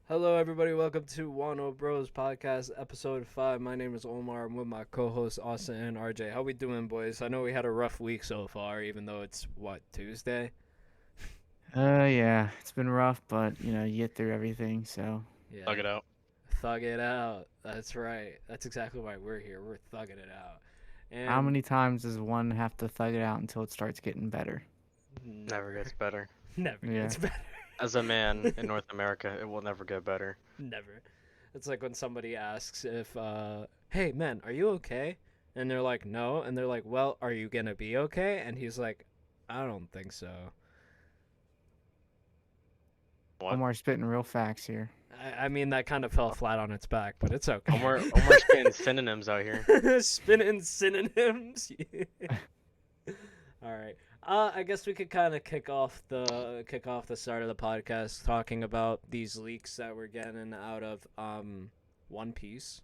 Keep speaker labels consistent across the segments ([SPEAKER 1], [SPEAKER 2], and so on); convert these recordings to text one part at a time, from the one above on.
[SPEAKER 1] Hello, everybody. Welcome to Wano Bros Podcast, episode 5. My name is Omar. I'm with my co-hosts Austin and RJ. How we doing, boys? I know we had a rough week so far, even though it's Tuesday.
[SPEAKER 2] Yeah, it's been rough, but you get through everything. So,
[SPEAKER 1] Yeah,
[SPEAKER 3] Thug it out.
[SPEAKER 1] thug it out. That's right. That's exactly why we're here. We're thugging it out,
[SPEAKER 2] how
[SPEAKER 1] and
[SPEAKER 2] many times does one have to thug it out until it starts getting better?
[SPEAKER 3] Never
[SPEAKER 1] never,
[SPEAKER 3] gets better.
[SPEAKER 1] never
[SPEAKER 2] Yeah.
[SPEAKER 1] gets better.
[SPEAKER 3] As a man in North America, it will never get better.
[SPEAKER 1] Never. It's like when somebody asks if, hey, man, are you okay? And they're like, no. And they're like, well, are you gonna be okay? And he's like, I don't think so.
[SPEAKER 3] What?
[SPEAKER 2] Omar spitting real facts here.
[SPEAKER 1] I mean, that kind of fell flat on its back, but it's okay.
[SPEAKER 3] Omar's getting synonyms out here.
[SPEAKER 1] Spinning synonyms. All right. I guess we could kind of kick off the start of the podcast talking about these leaks that we're getting out of One Piece,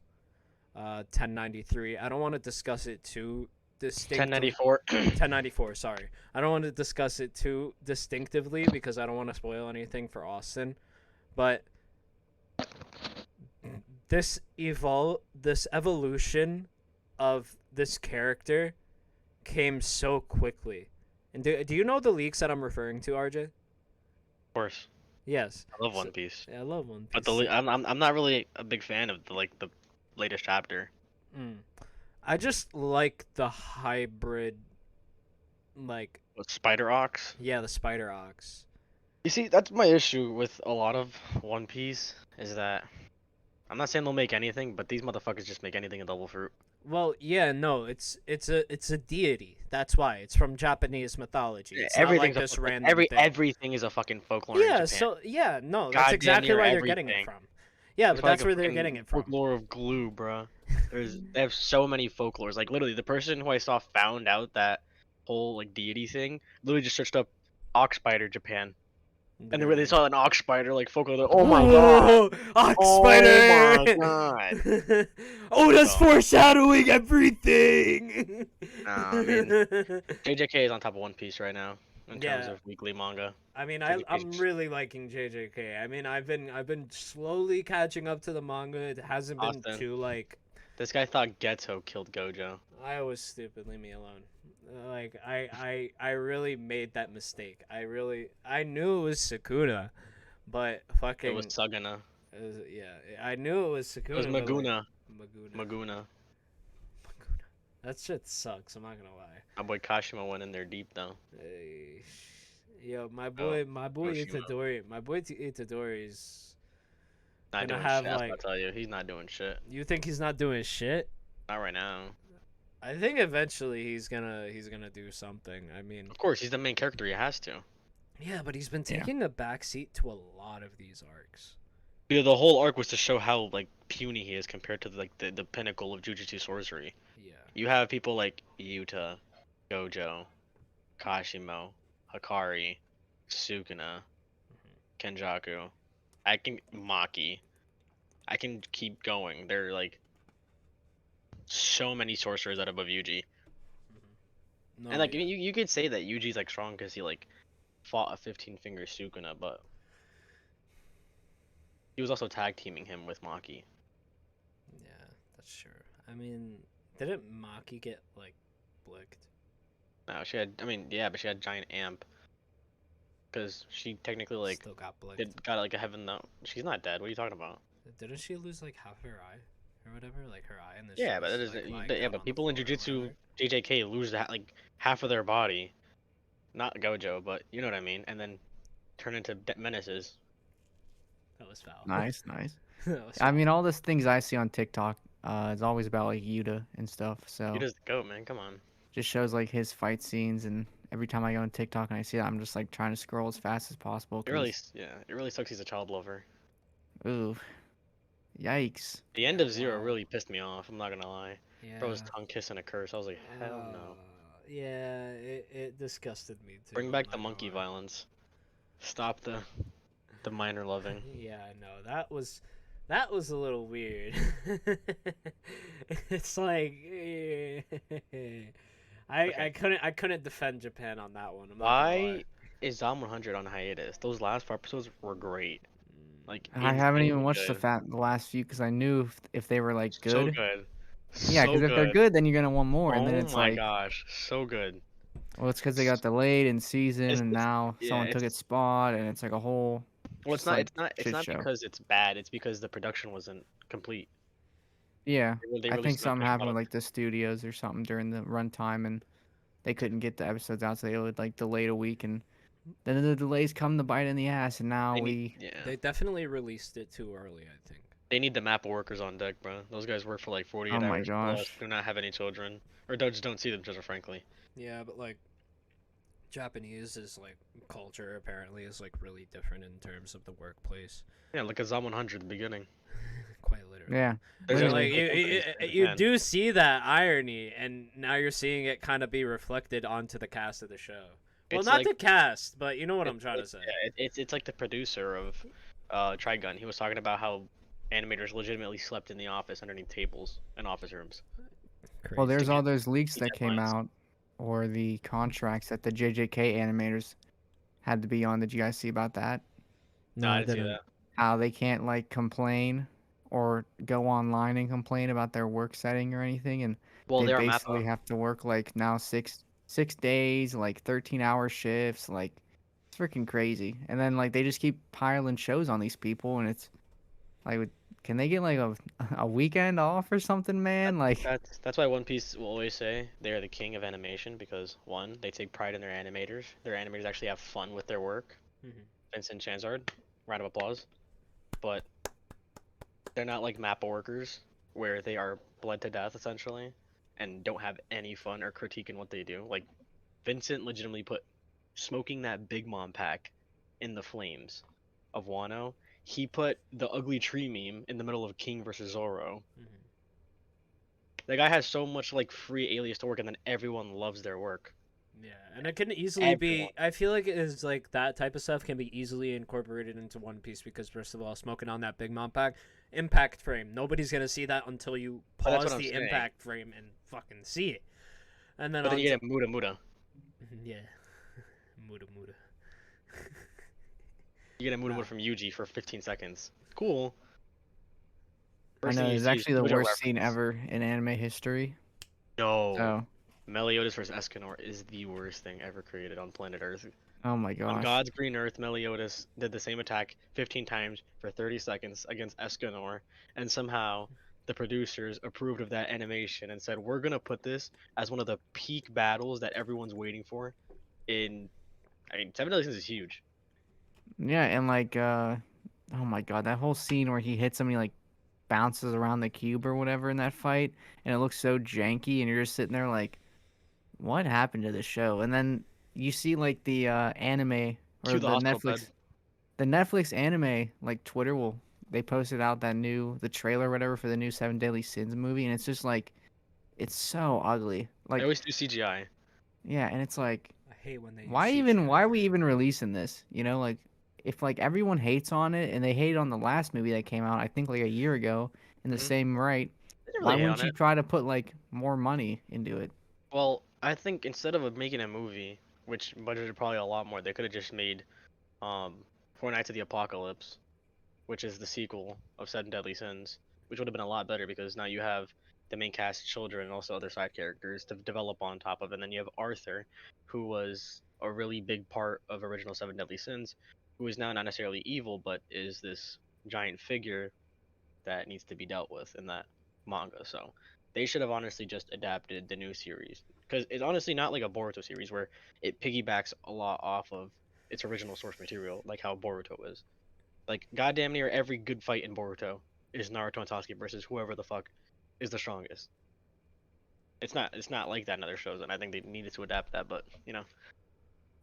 [SPEAKER 1] 1093. I don't want to discuss it too distinctly.
[SPEAKER 3] 1094.
[SPEAKER 1] 1094. Sorry, I don't want to discuss it too distinctively because I don't want to spoil anything for Austin, but this evolution of this character came so quickly. And do you know the leaks that I'm referring to, RJ?
[SPEAKER 3] Of course,
[SPEAKER 1] Yes.
[SPEAKER 3] I love
[SPEAKER 1] So,
[SPEAKER 3] One Piece,
[SPEAKER 1] yeah, I love One
[SPEAKER 3] but
[SPEAKER 1] Piece.
[SPEAKER 3] I'm not really a big fan of the latest chapter.
[SPEAKER 1] Mm. I just like the hybrid, like,
[SPEAKER 3] With Spider Ox.
[SPEAKER 1] yeah, the spider ox.
[SPEAKER 3] You see, that's my issue with a lot of One Piece is that I'm not saying they'll make anything, but these motherfuckers just make anything a double fruit.
[SPEAKER 1] Well, yeah, no, it's a deity. That's why it's from Japanese mythology. It's not like
[SPEAKER 3] Everything's
[SPEAKER 1] this
[SPEAKER 3] fucking,
[SPEAKER 1] random thing.
[SPEAKER 3] everything is a fucking folklore in
[SPEAKER 1] Yeah,
[SPEAKER 3] Japan.
[SPEAKER 1] so yeah, no, that's
[SPEAKER 3] Goddamn
[SPEAKER 1] exactly
[SPEAKER 3] near
[SPEAKER 1] why they're getting it
[SPEAKER 3] everything.
[SPEAKER 1] from. Yeah,
[SPEAKER 3] It's
[SPEAKER 1] but
[SPEAKER 3] like
[SPEAKER 1] that's
[SPEAKER 3] a
[SPEAKER 1] where they're
[SPEAKER 3] fucking
[SPEAKER 1] getting it from.
[SPEAKER 3] folklore of glue, bruh. They have so many folklores. Like literally, the person who I saw found out that whole like deity thing. Literally just searched up ox spider Japan, and they saw an ox spider like folklore. They're, oh my god!
[SPEAKER 1] Whoa, Ox
[SPEAKER 3] Oh
[SPEAKER 1] Spider!
[SPEAKER 3] my god!
[SPEAKER 1] Oh, that's
[SPEAKER 3] So,
[SPEAKER 1] foreshadowing everything.
[SPEAKER 3] I mean, JJK is on top of One Piece right now in terms
[SPEAKER 1] Yeah.
[SPEAKER 3] of weekly manga.
[SPEAKER 1] I mean,
[SPEAKER 3] JJK
[SPEAKER 1] I'm
[SPEAKER 3] 's
[SPEAKER 1] really liking JJK. I mean, I've been slowly catching up to the manga. It hasn't been
[SPEAKER 3] Austin.
[SPEAKER 1] too like.
[SPEAKER 3] This guy thought Geto killed Gojo.
[SPEAKER 1] I was stupid. Leave me alone. Like I really made that mistake. I knew it was Sakura, but fucking
[SPEAKER 3] It was Sagana.
[SPEAKER 1] yeah, I knew it was
[SPEAKER 3] It
[SPEAKER 1] Sakura.
[SPEAKER 3] was
[SPEAKER 1] but, like,
[SPEAKER 3] Maguna.
[SPEAKER 1] Maguna.
[SPEAKER 3] Maguna.
[SPEAKER 1] Maguna. That shit sucks. I'm not gonna lie.
[SPEAKER 3] My boy Kashima went in there deep though.
[SPEAKER 1] Hey, yo, my
[SPEAKER 3] Oh,
[SPEAKER 1] boy
[SPEAKER 3] Hiroshima.
[SPEAKER 1] Itadori, Itadori's
[SPEAKER 3] Not
[SPEAKER 1] gonna
[SPEAKER 3] doing
[SPEAKER 1] have
[SPEAKER 3] shit. That's
[SPEAKER 1] like.
[SPEAKER 3] what I'll tell you. He's not doing shit.
[SPEAKER 1] You think he's not doing shit?
[SPEAKER 3] Not right now.
[SPEAKER 1] I think eventually he's gonna do something. I mean,
[SPEAKER 3] Of course, he's the main character. He has to.
[SPEAKER 1] yeah, but he's been
[SPEAKER 2] Yeah.
[SPEAKER 1] taking a backseat to a lot of these arcs.
[SPEAKER 3] Yeah, the whole arc was to show how like puny he is compared to like the pinnacle of Jujutsu sorcery.
[SPEAKER 1] Yeah.
[SPEAKER 3] You have people like Yuta, Gojo, Kashimo, Hakari, Sukuna, Kenjaku. I can Maki. I can keep going. They're like so many sorcerers that are above Yuji.
[SPEAKER 1] No,
[SPEAKER 3] And like
[SPEAKER 1] yeah.
[SPEAKER 3] you could say that Yuji's like strong because he like fought a 15-finger Sukuna, but he was also tag teaming him with Maki.
[SPEAKER 1] Yeah, that's true. I mean, didn't Maki get like blicked?
[SPEAKER 3] No, she had. I mean, yeah, but she had giant amp. Because she technically like
[SPEAKER 1] Still got blicked.
[SPEAKER 3] got like a heaven though. She's not dead. What are you talking about?
[SPEAKER 1] Didn't she lose like half her eye or whatever? Like her eye, and then
[SPEAKER 3] Yeah,
[SPEAKER 1] she
[SPEAKER 3] but
[SPEAKER 1] was,
[SPEAKER 3] that is
[SPEAKER 1] like, lying
[SPEAKER 3] yeah,
[SPEAKER 1] down
[SPEAKER 3] but
[SPEAKER 1] on the
[SPEAKER 3] people in
[SPEAKER 1] floor or
[SPEAKER 3] Jujutsu
[SPEAKER 1] whatever.
[SPEAKER 3] JJK lose that like half of their body. Not Gojo, but you know what I mean. And then turn into menaces.
[SPEAKER 1] That was foul.
[SPEAKER 2] Nice, nice.
[SPEAKER 1] That was
[SPEAKER 2] I
[SPEAKER 1] foul.
[SPEAKER 2] mean, all these things I see on TikTok, is always about like Yuta and stuff. So
[SPEAKER 3] He does the goat, man. Come on.
[SPEAKER 2] just shows like his fight scenes, and every time I go on TikTok and I see that, I'm just like trying to scroll as fast as possible.
[SPEAKER 3] It really, yeah, it really sucks. He's a child lover.
[SPEAKER 2] Ooh, yikes.
[SPEAKER 3] The end of Zero
[SPEAKER 1] Wow.
[SPEAKER 3] really pissed me off. I'm not gonna lie.
[SPEAKER 1] Yeah.
[SPEAKER 3] Bro was tongue kissing a curse. I was like, hell no.
[SPEAKER 1] Yeah, it disgusted me too.
[SPEAKER 3] Bring
[SPEAKER 1] I'm
[SPEAKER 3] back
[SPEAKER 1] not
[SPEAKER 3] the
[SPEAKER 1] gonna
[SPEAKER 3] monkey
[SPEAKER 1] lie.
[SPEAKER 3] violence. Stop the minor loving.
[SPEAKER 1] Yeah, I know that was a little weird. It's like I couldn't defend Japan on that one. I'm not gonna
[SPEAKER 3] Why
[SPEAKER 1] lie.
[SPEAKER 3] is Zom 100 on hiatus? Those last 4 episodes were great. Like
[SPEAKER 2] I haven't even
[SPEAKER 3] insanely
[SPEAKER 2] watched
[SPEAKER 3] good.
[SPEAKER 2] the last few because I knew if they were like
[SPEAKER 3] So
[SPEAKER 2] good.
[SPEAKER 3] good.
[SPEAKER 2] Yeah,
[SPEAKER 3] So
[SPEAKER 2] because if they're
[SPEAKER 3] good.
[SPEAKER 2] good, then you're gonna want more, and then
[SPEAKER 3] Oh
[SPEAKER 2] it's
[SPEAKER 3] my
[SPEAKER 2] like,
[SPEAKER 3] gosh. So good.
[SPEAKER 2] well, it's because they got
[SPEAKER 3] It's,
[SPEAKER 2] delayed in season, and
[SPEAKER 3] it's
[SPEAKER 2] now
[SPEAKER 3] yeah,
[SPEAKER 2] someone took its spot, and it's like a whole,
[SPEAKER 3] well,
[SPEAKER 2] just like
[SPEAKER 3] it's
[SPEAKER 2] shit
[SPEAKER 3] not
[SPEAKER 2] show.
[SPEAKER 3] because it's bad. It's because the production wasn't complete.
[SPEAKER 2] Yeah,
[SPEAKER 3] They
[SPEAKER 2] I think
[SPEAKER 3] released an
[SPEAKER 2] something
[SPEAKER 3] unfinished
[SPEAKER 2] happened with
[SPEAKER 3] product.
[SPEAKER 2] like the studios or something during the runtime, and they couldn't get the episodes out, so they would like delayed a week, and then the delays come to bite in the ass, and now
[SPEAKER 3] They need
[SPEAKER 2] we.
[SPEAKER 3] yeah.
[SPEAKER 1] They definitely released it too early, I think.
[SPEAKER 3] They need the map workers on deck, bro. Those guys work for like
[SPEAKER 2] Oh
[SPEAKER 3] 48
[SPEAKER 2] my
[SPEAKER 3] hours plus.
[SPEAKER 2] gosh.
[SPEAKER 3] Do not have any children, or just don't see them children, frankly.
[SPEAKER 1] Yeah, but like Japanese is like culture apparently is like really different in terms of the workplace.
[SPEAKER 3] Yeah, like a Zom 100 at the beginning.
[SPEAKER 1] Quite literally.
[SPEAKER 2] Yeah,
[SPEAKER 3] There's
[SPEAKER 1] So
[SPEAKER 3] just
[SPEAKER 1] like
[SPEAKER 2] literally.
[SPEAKER 3] no
[SPEAKER 1] you,
[SPEAKER 3] companies
[SPEAKER 1] you,
[SPEAKER 3] here in
[SPEAKER 1] you
[SPEAKER 3] Japan.
[SPEAKER 1] do see that irony, and now you're seeing it kind of be reflected onto the cast of the show. Well,
[SPEAKER 3] It's
[SPEAKER 1] not
[SPEAKER 3] like
[SPEAKER 1] the cast, but you know what I'm trying to say.
[SPEAKER 3] yeah, it's like the producer of Trigun. He was talking about how animators legitimately slept in the office underneath tables in office rooms
[SPEAKER 2] Well,
[SPEAKER 1] Crazy.
[SPEAKER 3] to
[SPEAKER 2] there's all
[SPEAKER 3] get
[SPEAKER 2] those leaks
[SPEAKER 3] the
[SPEAKER 2] that came
[SPEAKER 3] deadlines.
[SPEAKER 2] out, or the contracts that the JJK animators had to be on. Did you guys see about that?
[SPEAKER 3] No,
[SPEAKER 1] No,
[SPEAKER 3] I
[SPEAKER 1] I
[SPEAKER 3] didn't see
[SPEAKER 1] didn't.
[SPEAKER 3] that.
[SPEAKER 2] How they can't like complain or go online and complain about their work setting or anything, and
[SPEAKER 3] Well,
[SPEAKER 2] they
[SPEAKER 3] they are
[SPEAKER 2] basically
[SPEAKER 3] Mappa.
[SPEAKER 2] have to work like now 6 days, like 13-hour shifts, like it's freaking crazy. And then like they just keep piling shows on these people, and it's like, can they get like a weekend off or something, man? Like,
[SPEAKER 3] That's why One Piece will always say they are the king of animation because one, they take pride in their animators. Their animators actually have fun with their work.
[SPEAKER 1] Mhm.
[SPEAKER 3] Vincent Chanzard, round of applause. But they're not like Mappa workers where they are bled to death essentially and don't have any fun or critique in what they do. Like Vincent legitimately put smoking that Big Mom pack in the flames of Wano. He put the ugly tree meme in the middle of King versus Zoro.
[SPEAKER 1] Mhm.
[SPEAKER 3] The guy has so much like free alias to work, and then everyone loves their work.
[SPEAKER 1] Yeah, and it can easily
[SPEAKER 3] Everyone.
[SPEAKER 1] be. I feel like it is like that type of stuff can be easily incorporated into One Piece because first of all, smoking on that Big Mom pack, impact frame. Nobody's gonna see that until you
[SPEAKER 3] But that's
[SPEAKER 1] pause
[SPEAKER 3] what I'm
[SPEAKER 1] the
[SPEAKER 3] saying.
[SPEAKER 1] impact frame and fucking see it. And then
[SPEAKER 3] But then
[SPEAKER 1] on
[SPEAKER 3] you get a Muda Muda.
[SPEAKER 1] yeah, Muda Muda.
[SPEAKER 3] You get a Muda
[SPEAKER 1] Nah.
[SPEAKER 3] Muda from Yuji for 15 seconds. Cool.
[SPEAKER 2] I
[SPEAKER 3] First thing
[SPEAKER 2] know
[SPEAKER 3] you
[SPEAKER 2] it's
[SPEAKER 3] see is
[SPEAKER 2] actually the
[SPEAKER 3] JoJo
[SPEAKER 2] worst scene
[SPEAKER 3] reference.
[SPEAKER 2] ever in anime history.
[SPEAKER 3] No.
[SPEAKER 2] So,
[SPEAKER 3] Meliodas versus Escanor is the worst thing ever created on planet Earth.
[SPEAKER 2] oh my
[SPEAKER 3] On
[SPEAKER 2] gosh.
[SPEAKER 3] God's green Earth, Meliodas did the same attack 15 times for 30 seconds against Escanor, and somehow the producers approved of that animation and said, "We're gonna put this as one of the peak battles that everyone's waiting for." I mean, Seven Deadly Sins is huge.
[SPEAKER 2] Yeah, and like, oh my god, that whole scene where he hits him, and he like bounces around the cube or whatever in that fight, and it looks so janky, and you're just sitting there like, what happened to the show? And then you see like the anime or
[SPEAKER 3] Cue the hospital bed.
[SPEAKER 2] The Netflix anime, like Twitter will they posted out the trailer or whatever for the new Seven Deadly Sins movie, and it's just like it's so ugly.
[SPEAKER 3] They
[SPEAKER 2] Like,
[SPEAKER 3] always do CGI.
[SPEAKER 2] yeah, and it's like,
[SPEAKER 1] I hate when they use
[SPEAKER 2] why
[SPEAKER 1] CGI
[SPEAKER 2] are
[SPEAKER 1] for
[SPEAKER 2] we even
[SPEAKER 1] anything.
[SPEAKER 2] releasing this? You know, like if like everyone hates on it and they hate on the last movie that came out, I think like a year ago in the
[SPEAKER 3] Hmm.
[SPEAKER 2] same right,
[SPEAKER 3] They didn't
[SPEAKER 2] why
[SPEAKER 3] really hate
[SPEAKER 2] wouldn't
[SPEAKER 3] on
[SPEAKER 2] you
[SPEAKER 3] it.
[SPEAKER 2] try to put like more money into it?
[SPEAKER 3] Well, I think instead of making a movie, which budgeted probably a lot more, they could have just made um Four Nights of the Apocalypse, which is the sequel of Seven Deadly Sins, which would have been a lot better because now you have the main cast children and also other side characters to develop on top of, and then you have Arthur, who was a really big part of original Seven Deadly Sins, who is now not necessarily evil, but is this giant figure that needs to be dealt with in that manga. So they should have honestly just adapted the new series because it's honestly not like a Boruto series where it piggybacks a lot off of its original source material, like how Boruto is. Like goddamn near every good fight in Boruto is Naruto and Sasuke versus whoever the fuck is the strongest. It's not like that in other shows, and I think they needed to adapt that, but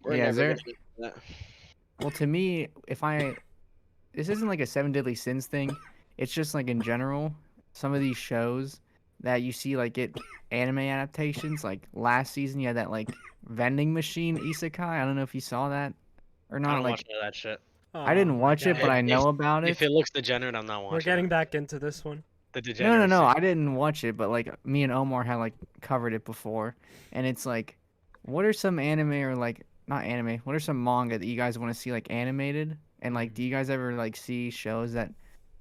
[SPEAKER 3] we're
[SPEAKER 2] Yeah, is
[SPEAKER 3] never gonna
[SPEAKER 2] there?
[SPEAKER 3] do that.
[SPEAKER 2] Well, to me, if I this isn't like a Seven Deadly Sins thing. It's just like in general, some of these shows that you see like get anime adaptations. Like last season, you had that like vending machine isekai. I don't know if you saw that or
[SPEAKER 3] I
[SPEAKER 2] not.
[SPEAKER 3] don't
[SPEAKER 2] Like
[SPEAKER 3] watch none of that shit.
[SPEAKER 2] I
[SPEAKER 1] Oh
[SPEAKER 2] didn't
[SPEAKER 1] my
[SPEAKER 2] watch it, but
[SPEAKER 1] god.
[SPEAKER 2] I
[SPEAKER 3] If
[SPEAKER 2] know about
[SPEAKER 3] if
[SPEAKER 2] it.
[SPEAKER 3] it looks degenerate, I'm not
[SPEAKER 1] We're
[SPEAKER 3] watching it.
[SPEAKER 1] getting back into this one.
[SPEAKER 3] The
[SPEAKER 2] No,
[SPEAKER 3] degeneracy.
[SPEAKER 2] I didn't watch it, but like me and Omar had like covered it before, and it's like, what are some anime or like not anime? What are some manga that you guys want to see like animated? And like, do you guys ever like see shows that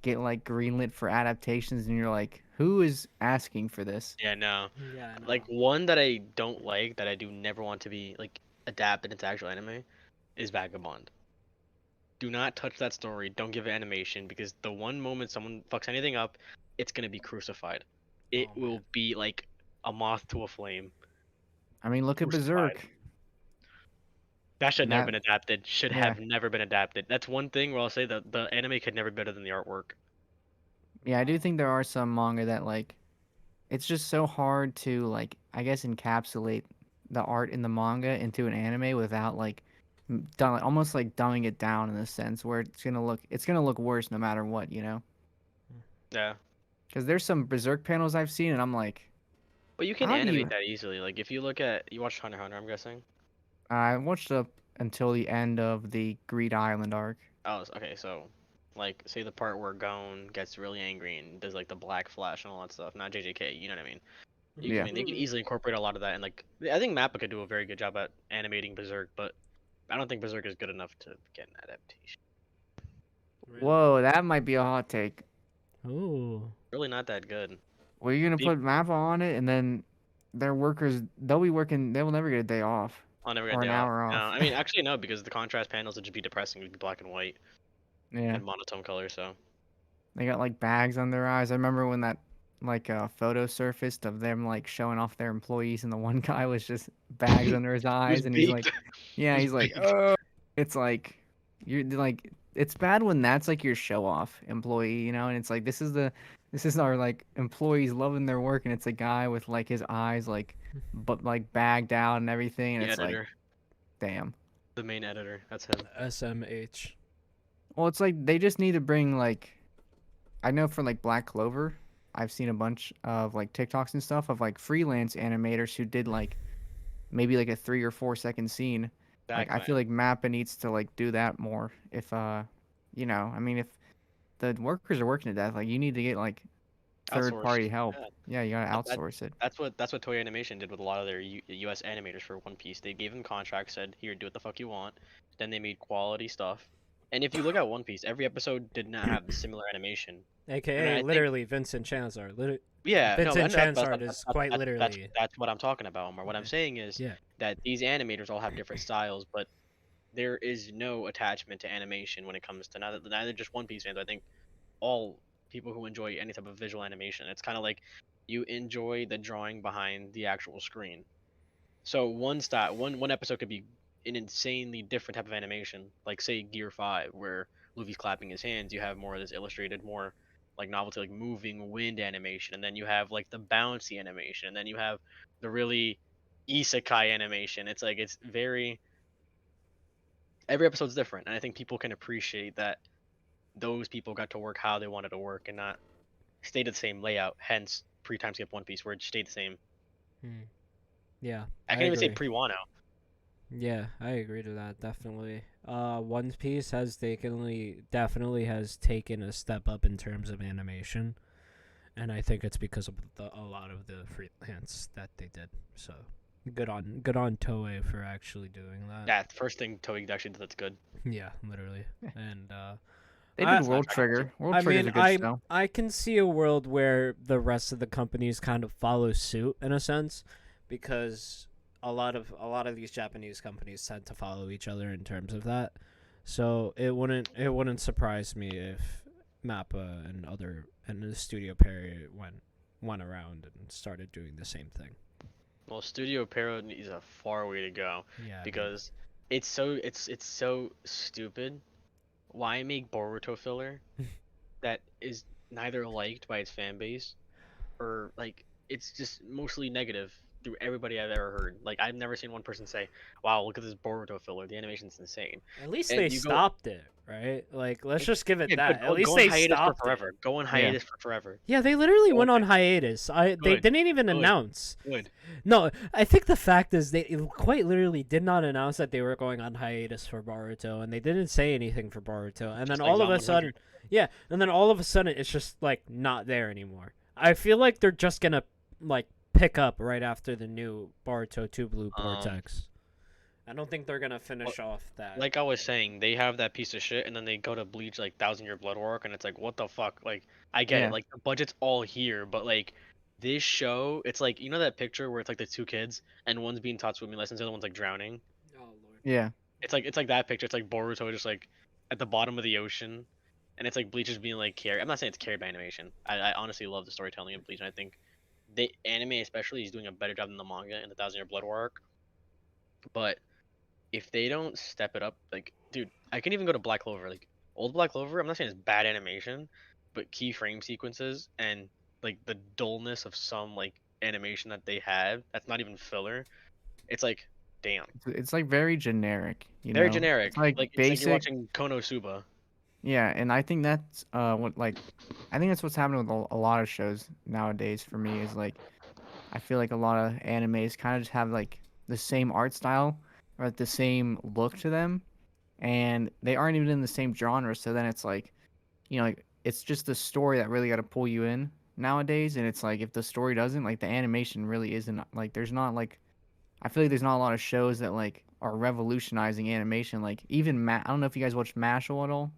[SPEAKER 2] get like greenlit for adaptations, and you're like, who is asking for this?
[SPEAKER 3] Yeah, no.
[SPEAKER 1] Yeah, I know.
[SPEAKER 3] Like one that I don't like that I do never want to be like adapted into actual anime is Vagabond. Do not touch that story. Don't give it animation because the one moment someone fucks anything up, it's gonna be crucified. It
[SPEAKER 1] Oh,
[SPEAKER 3] will
[SPEAKER 1] man.
[SPEAKER 3] be like a moth to a flame.
[SPEAKER 2] I mean, look at
[SPEAKER 3] Crucified.
[SPEAKER 2] Berserk.
[SPEAKER 3] That should have never
[SPEAKER 2] That
[SPEAKER 3] been adapted. Should
[SPEAKER 2] yeah,
[SPEAKER 3] have never been adapted. That's one thing where I'll say that the anime could never be better than the artwork.
[SPEAKER 2] yeah, I do think there are some manga that like it's just so hard to like I guess encapsulate the art in the manga into an anime without like almost like dumbing it down in a sense where it's gonna look worse no matter what, you know?
[SPEAKER 3] Yeah.
[SPEAKER 2] Because there's some Berserk panels I've seen and I'm like,
[SPEAKER 3] But you can
[SPEAKER 2] how do
[SPEAKER 3] animate
[SPEAKER 2] you?
[SPEAKER 3] that easily. Like if you look at you watched Hunter x Hunter, I'm guessing.
[SPEAKER 2] I watched up until the end of the Greed Island arc.
[SPEAKER 3] Oh, okay. So, like, say the part where Gon gets really angry and does like the black flash and all that stuff. Not JJK. You know what I mean? I
[SPEAKER 2] Yeah.
[SPEAKER 3] mean, they could easily incorporate a lot of that, and like, I think Mappa could do a very good job at animating Berserk, but I don't think Berserk is good enough to get an adaptation.
[SPEAKER 1] Really?
[SPEAKER 2] Whoa, that might be a hot take.
[SPEAKER 1] Ooh.
[SPEAKER 3] Really not that good.
[SPEAKER 2] Well, you're gonna
[SPEAKER 3] Be-
[SPEAKER 2] put Mappa on it, and then their workers they'll be working. They will never get a day off
[SPEAKER 3] I'll never get
[SPEAKER 2] or
[SPEAKER 3] a
[SPEAKER 2] an
[SPEAKER 3] day off.
[SPEAKER 2] hour
[SPEAKER 3] No,
[SPEAKER 2] off.
[SPEAKER 3] I mean, actually no, because the contrast panels would just be depressing. It would be black and white
[SPEAKER 2] Yeah.
[SPEAKER 3] and monotone color. So
[SPEAKER 2] They got like bags on their eyes. I remember when that like photo surfaced of them like showing off their employees, and the one guy was just bags under his
[SPEAKER 3] it was
[SPEAKER 2] eyes, and he's like,
[SPEAKER 3] baked.
[SPEAKER 2] yeah,
[SPEAKER 3] It was
[SPEAKER 2] he's like,
[SPEAKER 3] baked.
[SPEAKER 2] oh, it's like you're like it's bad when that's like your show off employee, you know, and it's like this is our like employees loving their work, and it's a guy with like his eyes like but like bagged out and everything, and
[SPEAKER 3] The
[SPEAKER 2] it's like,
[SPEAKER 3] editor,
[SPEAKER 2] damn.
[SPEAKER 3] the main editor. That's him.
[SPEAKER 1] SMH.
[SPEAKER 2] Well, it's like they just need to bring like I know for like Black Clover, I've seen a bunch of like TikToks and stuff of like freelance animators who did like maybe like a 3 or 4 second scene. Like I
[SPEAKER 3] Exactly.
[SPEAKER 2] feel like Mappa needs to like do that more. If I mean if the workers are working to death, like you need to get like third
[SPEAKER 3] Outsourced.
[SPEAKER 2] party help.
[SPEAKER 3] Yeah.
[SPEAKER 2] Yeah, you gotta
[SPEAKER 3] That,
[SPEAKER 2] outsource it.
[SPEAKER 3] that's what Toei Animation did with a lot of their U.S. animators for One Piece. They gave them contracts, said, "Here, do what the fuck you want." Then they made quality stuff. And if you look at One Piece, every episode did not have similar animation. And I
[SPEAKER 1] AKA
[SPEAKER 3] think,
[SPEAKER 1] literally Vincent Chanzar.
[SPEAKER 3] yeah, no,
[SPEAKER 1] Vincent
[SPEAKER 3] I know,
[SPEAKER 1] Chanzard is quite literally.
[SPEAKER 3] that's what I'm talking about, Omar. What I'm
[SPEAKER 1] Yeah.
[SPEAKER 3] saying is
[SPEAKER 1] Yeah.
[SPEAKER 3] that these animators all have different styles, but there is no attachment to animation when it comes to neither just One Piece fans. I think all people who enjoy any type of visual animation. It's kind of like you enjoy the drawing behind the actual screen. So one episode could be an insanely different type of animation, like say Gear 5, where Luffy's clapping his hands. You have more of this illustrated, more like novelty, like moving wind animation, and then you have like the bouncy animation, and then you have the really isekai animation. It's like it's very every episode's different, and I think people can appreciate that those people got to work how they wanted to work and not stayed the same layout. Hence, pre-time skip One Piece, where it stayed the same.
[SPEAKER 1] Yeah.
[SPEAKER 3] I can't even say
[SPEAKER 1] agree.
[SPEAKER 3] pre-Wano.
[SPEAKER 1] Yeah, I agree to that definitely. One Piece has definitely has taken a step up in terms of animation, and I think it's because of a lot of the freelance that they did. So good on Toei for actually doing that.
[SPEAKER 3] Yeah, the first thing Toei actually did that's good.
[SPEAKER 1] Yeah, literally. And
[SPEAKER 2] They
[SPEAKER 1] I-
[SPEAKER 2] did World Trigger. World
[SPEAKER 1] I
[SPEAKER 2] Trigger's
[SPEAKER 1] mean,
[SPEAKER 2] a good show.
[SPEAKER 1] I can see a world where the rest of the companies kind of follow suit in a sense, because a lot of these Japanese companies tend to follow each other in terms of that. So it wouldn't surprise me if Mappa and the Studio Perry went around and started doing the same thing.
[SPEAKER 3] Well, Studio Pero is a far way to go
[SPEAKER 1] Yeah,
[SPEAKER 3] because it's so stupid. Why make Boruto filler that is neither liked by its fan base or like it's just mostly negative through everybody I've ever heard. Like I've never seen one person say, "Wow, look at this Boruto filler. The animation's insane."
[SPEAKER 1] at least
[SPEAKER 3] And
[SPEAKER 1] they
[SPEAKER 3] you go-
[SPEAKER 1] stopped it, right? Like let's just give it
[SPEAKER 3] Yeah,
[SPEAKER 1] that.
[SPEAKER 3] good.
[SPEAKER 1] At least
[SPEAKER 3] Go on
[SPEAKER 1] they
[SPEAKER 3] hiatus
[SPEAKER 1] stopped
[SPEAKER 3] for forever.
[SPEAKER 1] it.
[SPEAKER 3] Go on hiatus for forever.
[SPEAKER 1] Yeah, they literally went on
[SPEAKER 3] Okay.
[SPEAKER 1] hiatus. They
[SPEAKER 3] Good.
[SPEAKER 1] didn't even
[SPEAKER 3] Good.
[SPEAKER 1] announce.
[SPEAKER 3] Good.
[SPEAKER 1] No, I think the fact is they quite literally did not announce that they were going on hiatus for Boruto, and they didn't say anything for Boruto. And then
[SPEAKER 3] Just like
[SPEAKER 1] all of a
[SPEAKER 3] 100.
[SPEAKER 1] sudden, yeah, and then all of a sudden it's just like not there anymore. I feel like they're just gonna like pick up right after the new Boruto 2 Blue Vortex. I don't think they're gonna finish off that.
[SPEAKER 3] Like I was saying, they have that piece of shit, and then they go to Bleach like Thousand Year Blood Work, and it's like, what the fuck? Like, I get it,
[SPEAKER 2] Yeah.
[SPEAKER 3] like the budget's all here, but like this show, it's like you know that picture where it's like the two kids, and one's being taught swimming lessons, the other one's like drowning.
[SPEAKER 1] Oh lord.
[SPEAKER 2] Yeah.
[SPEAKER 3] It's like that picture. It's like Boruto just like at the bottom of the ocean, and it's like Bleach is being like carried. I'm not saying it's carried by animation. I honestly love the storytelling of Bleach, and I think the anime especially is doing a better job than the manga in the Thousand Year Blood War arc. But if they don't step it up, like, dude, I can even go to Black Clover. Like, old Black Clover, I'm not saying it's bad animation, but key frame sequences and like the dullness of some like animation that they have, that's not even filler. It's like, damn,
[SPEAKER 2] It's like very generic, you
[SPEAKER 3] very
[SPEAKER 2] know.
[SPEAKER 3] generic.
[SPEAKER 2] It's like
[SPEAKER 3] It's like you're
[SPEAKER 2] basic.
[SPEAKER 3] watching Konosuba.
[SPEAKER 2] Yeah, and I think that's what like I think that's what's happening with a lot of shows nowadays for me is like I feel like a lot of animes kind of just have like the same art style or like, the same look to them and they aren't even in the same genre, so then it's like, you know, like it's just the story that really got to pull you in nowadays, and it's like if the story doesn't, like the animation really isn't like there's not like I feel like there's not a lot of shows that like are revolutionizing animation like even I don't know if you guys watched Mashal at all.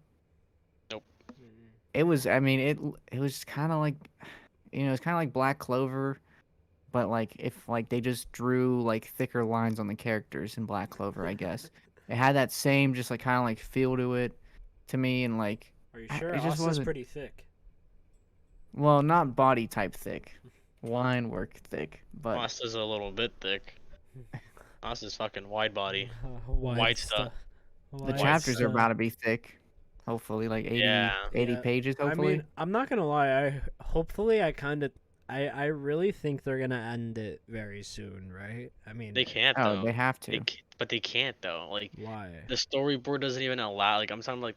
[SPEAKER 3] Nope.
[SPEAKER 1] Mm.
[SPEAKER 2] It was, I mean, it was kind of like, you know, it's kind of like Black Clover, but like if like they just drew like thicker lines on the characters in Black Clover, I guess. It had that same just like kind of like feel to it, to me, and like
[SPEAKER 1] Are you sure?
[SPEAKER 2] it just
[SPEAKER 1] Asta's
[SPEAKER 2] wasn't.
[SPEAKER 1] pretty thick.
[SPEAKER 2] Well, not body type thick, line work thick, but
[SPEAKER 3] Asta's a little bit thick. Asta's fucking wide body.
[SPEAKER 1] White
[SPEAKER 3] White stuff.
[SPEAKER 2] the
[SPEAKER 1] White
[SPEAKER 2] chapters are
[SPEAKER 1] stuff.
[SPEAKER 2] about to be thick. Hopefully, like 80,
[SPEAKER 3] Yeah.
[SPEAKER 2] 80
[SPEAKER 1] Yeah,
[SPEAKER 2] pages.
[SPEAKER 1] I
[SPEAKER 2] Hopefully.
[SPEAKER 1] mean, I'm not gonna lie. Hopefully I really think they're gonna end it very soon, right? I mean,
[SPEAKER 3] They can't
[SPEAKER 2] Oh,
[SPEAKER 3] though.
[SPEAKER 2] they have to.
[SPEAKER 3] But they can't though. Like
[SPEAKER 1] why?
[SPEAKER 3] the storyboard doesn't even allow. Like I'm talking like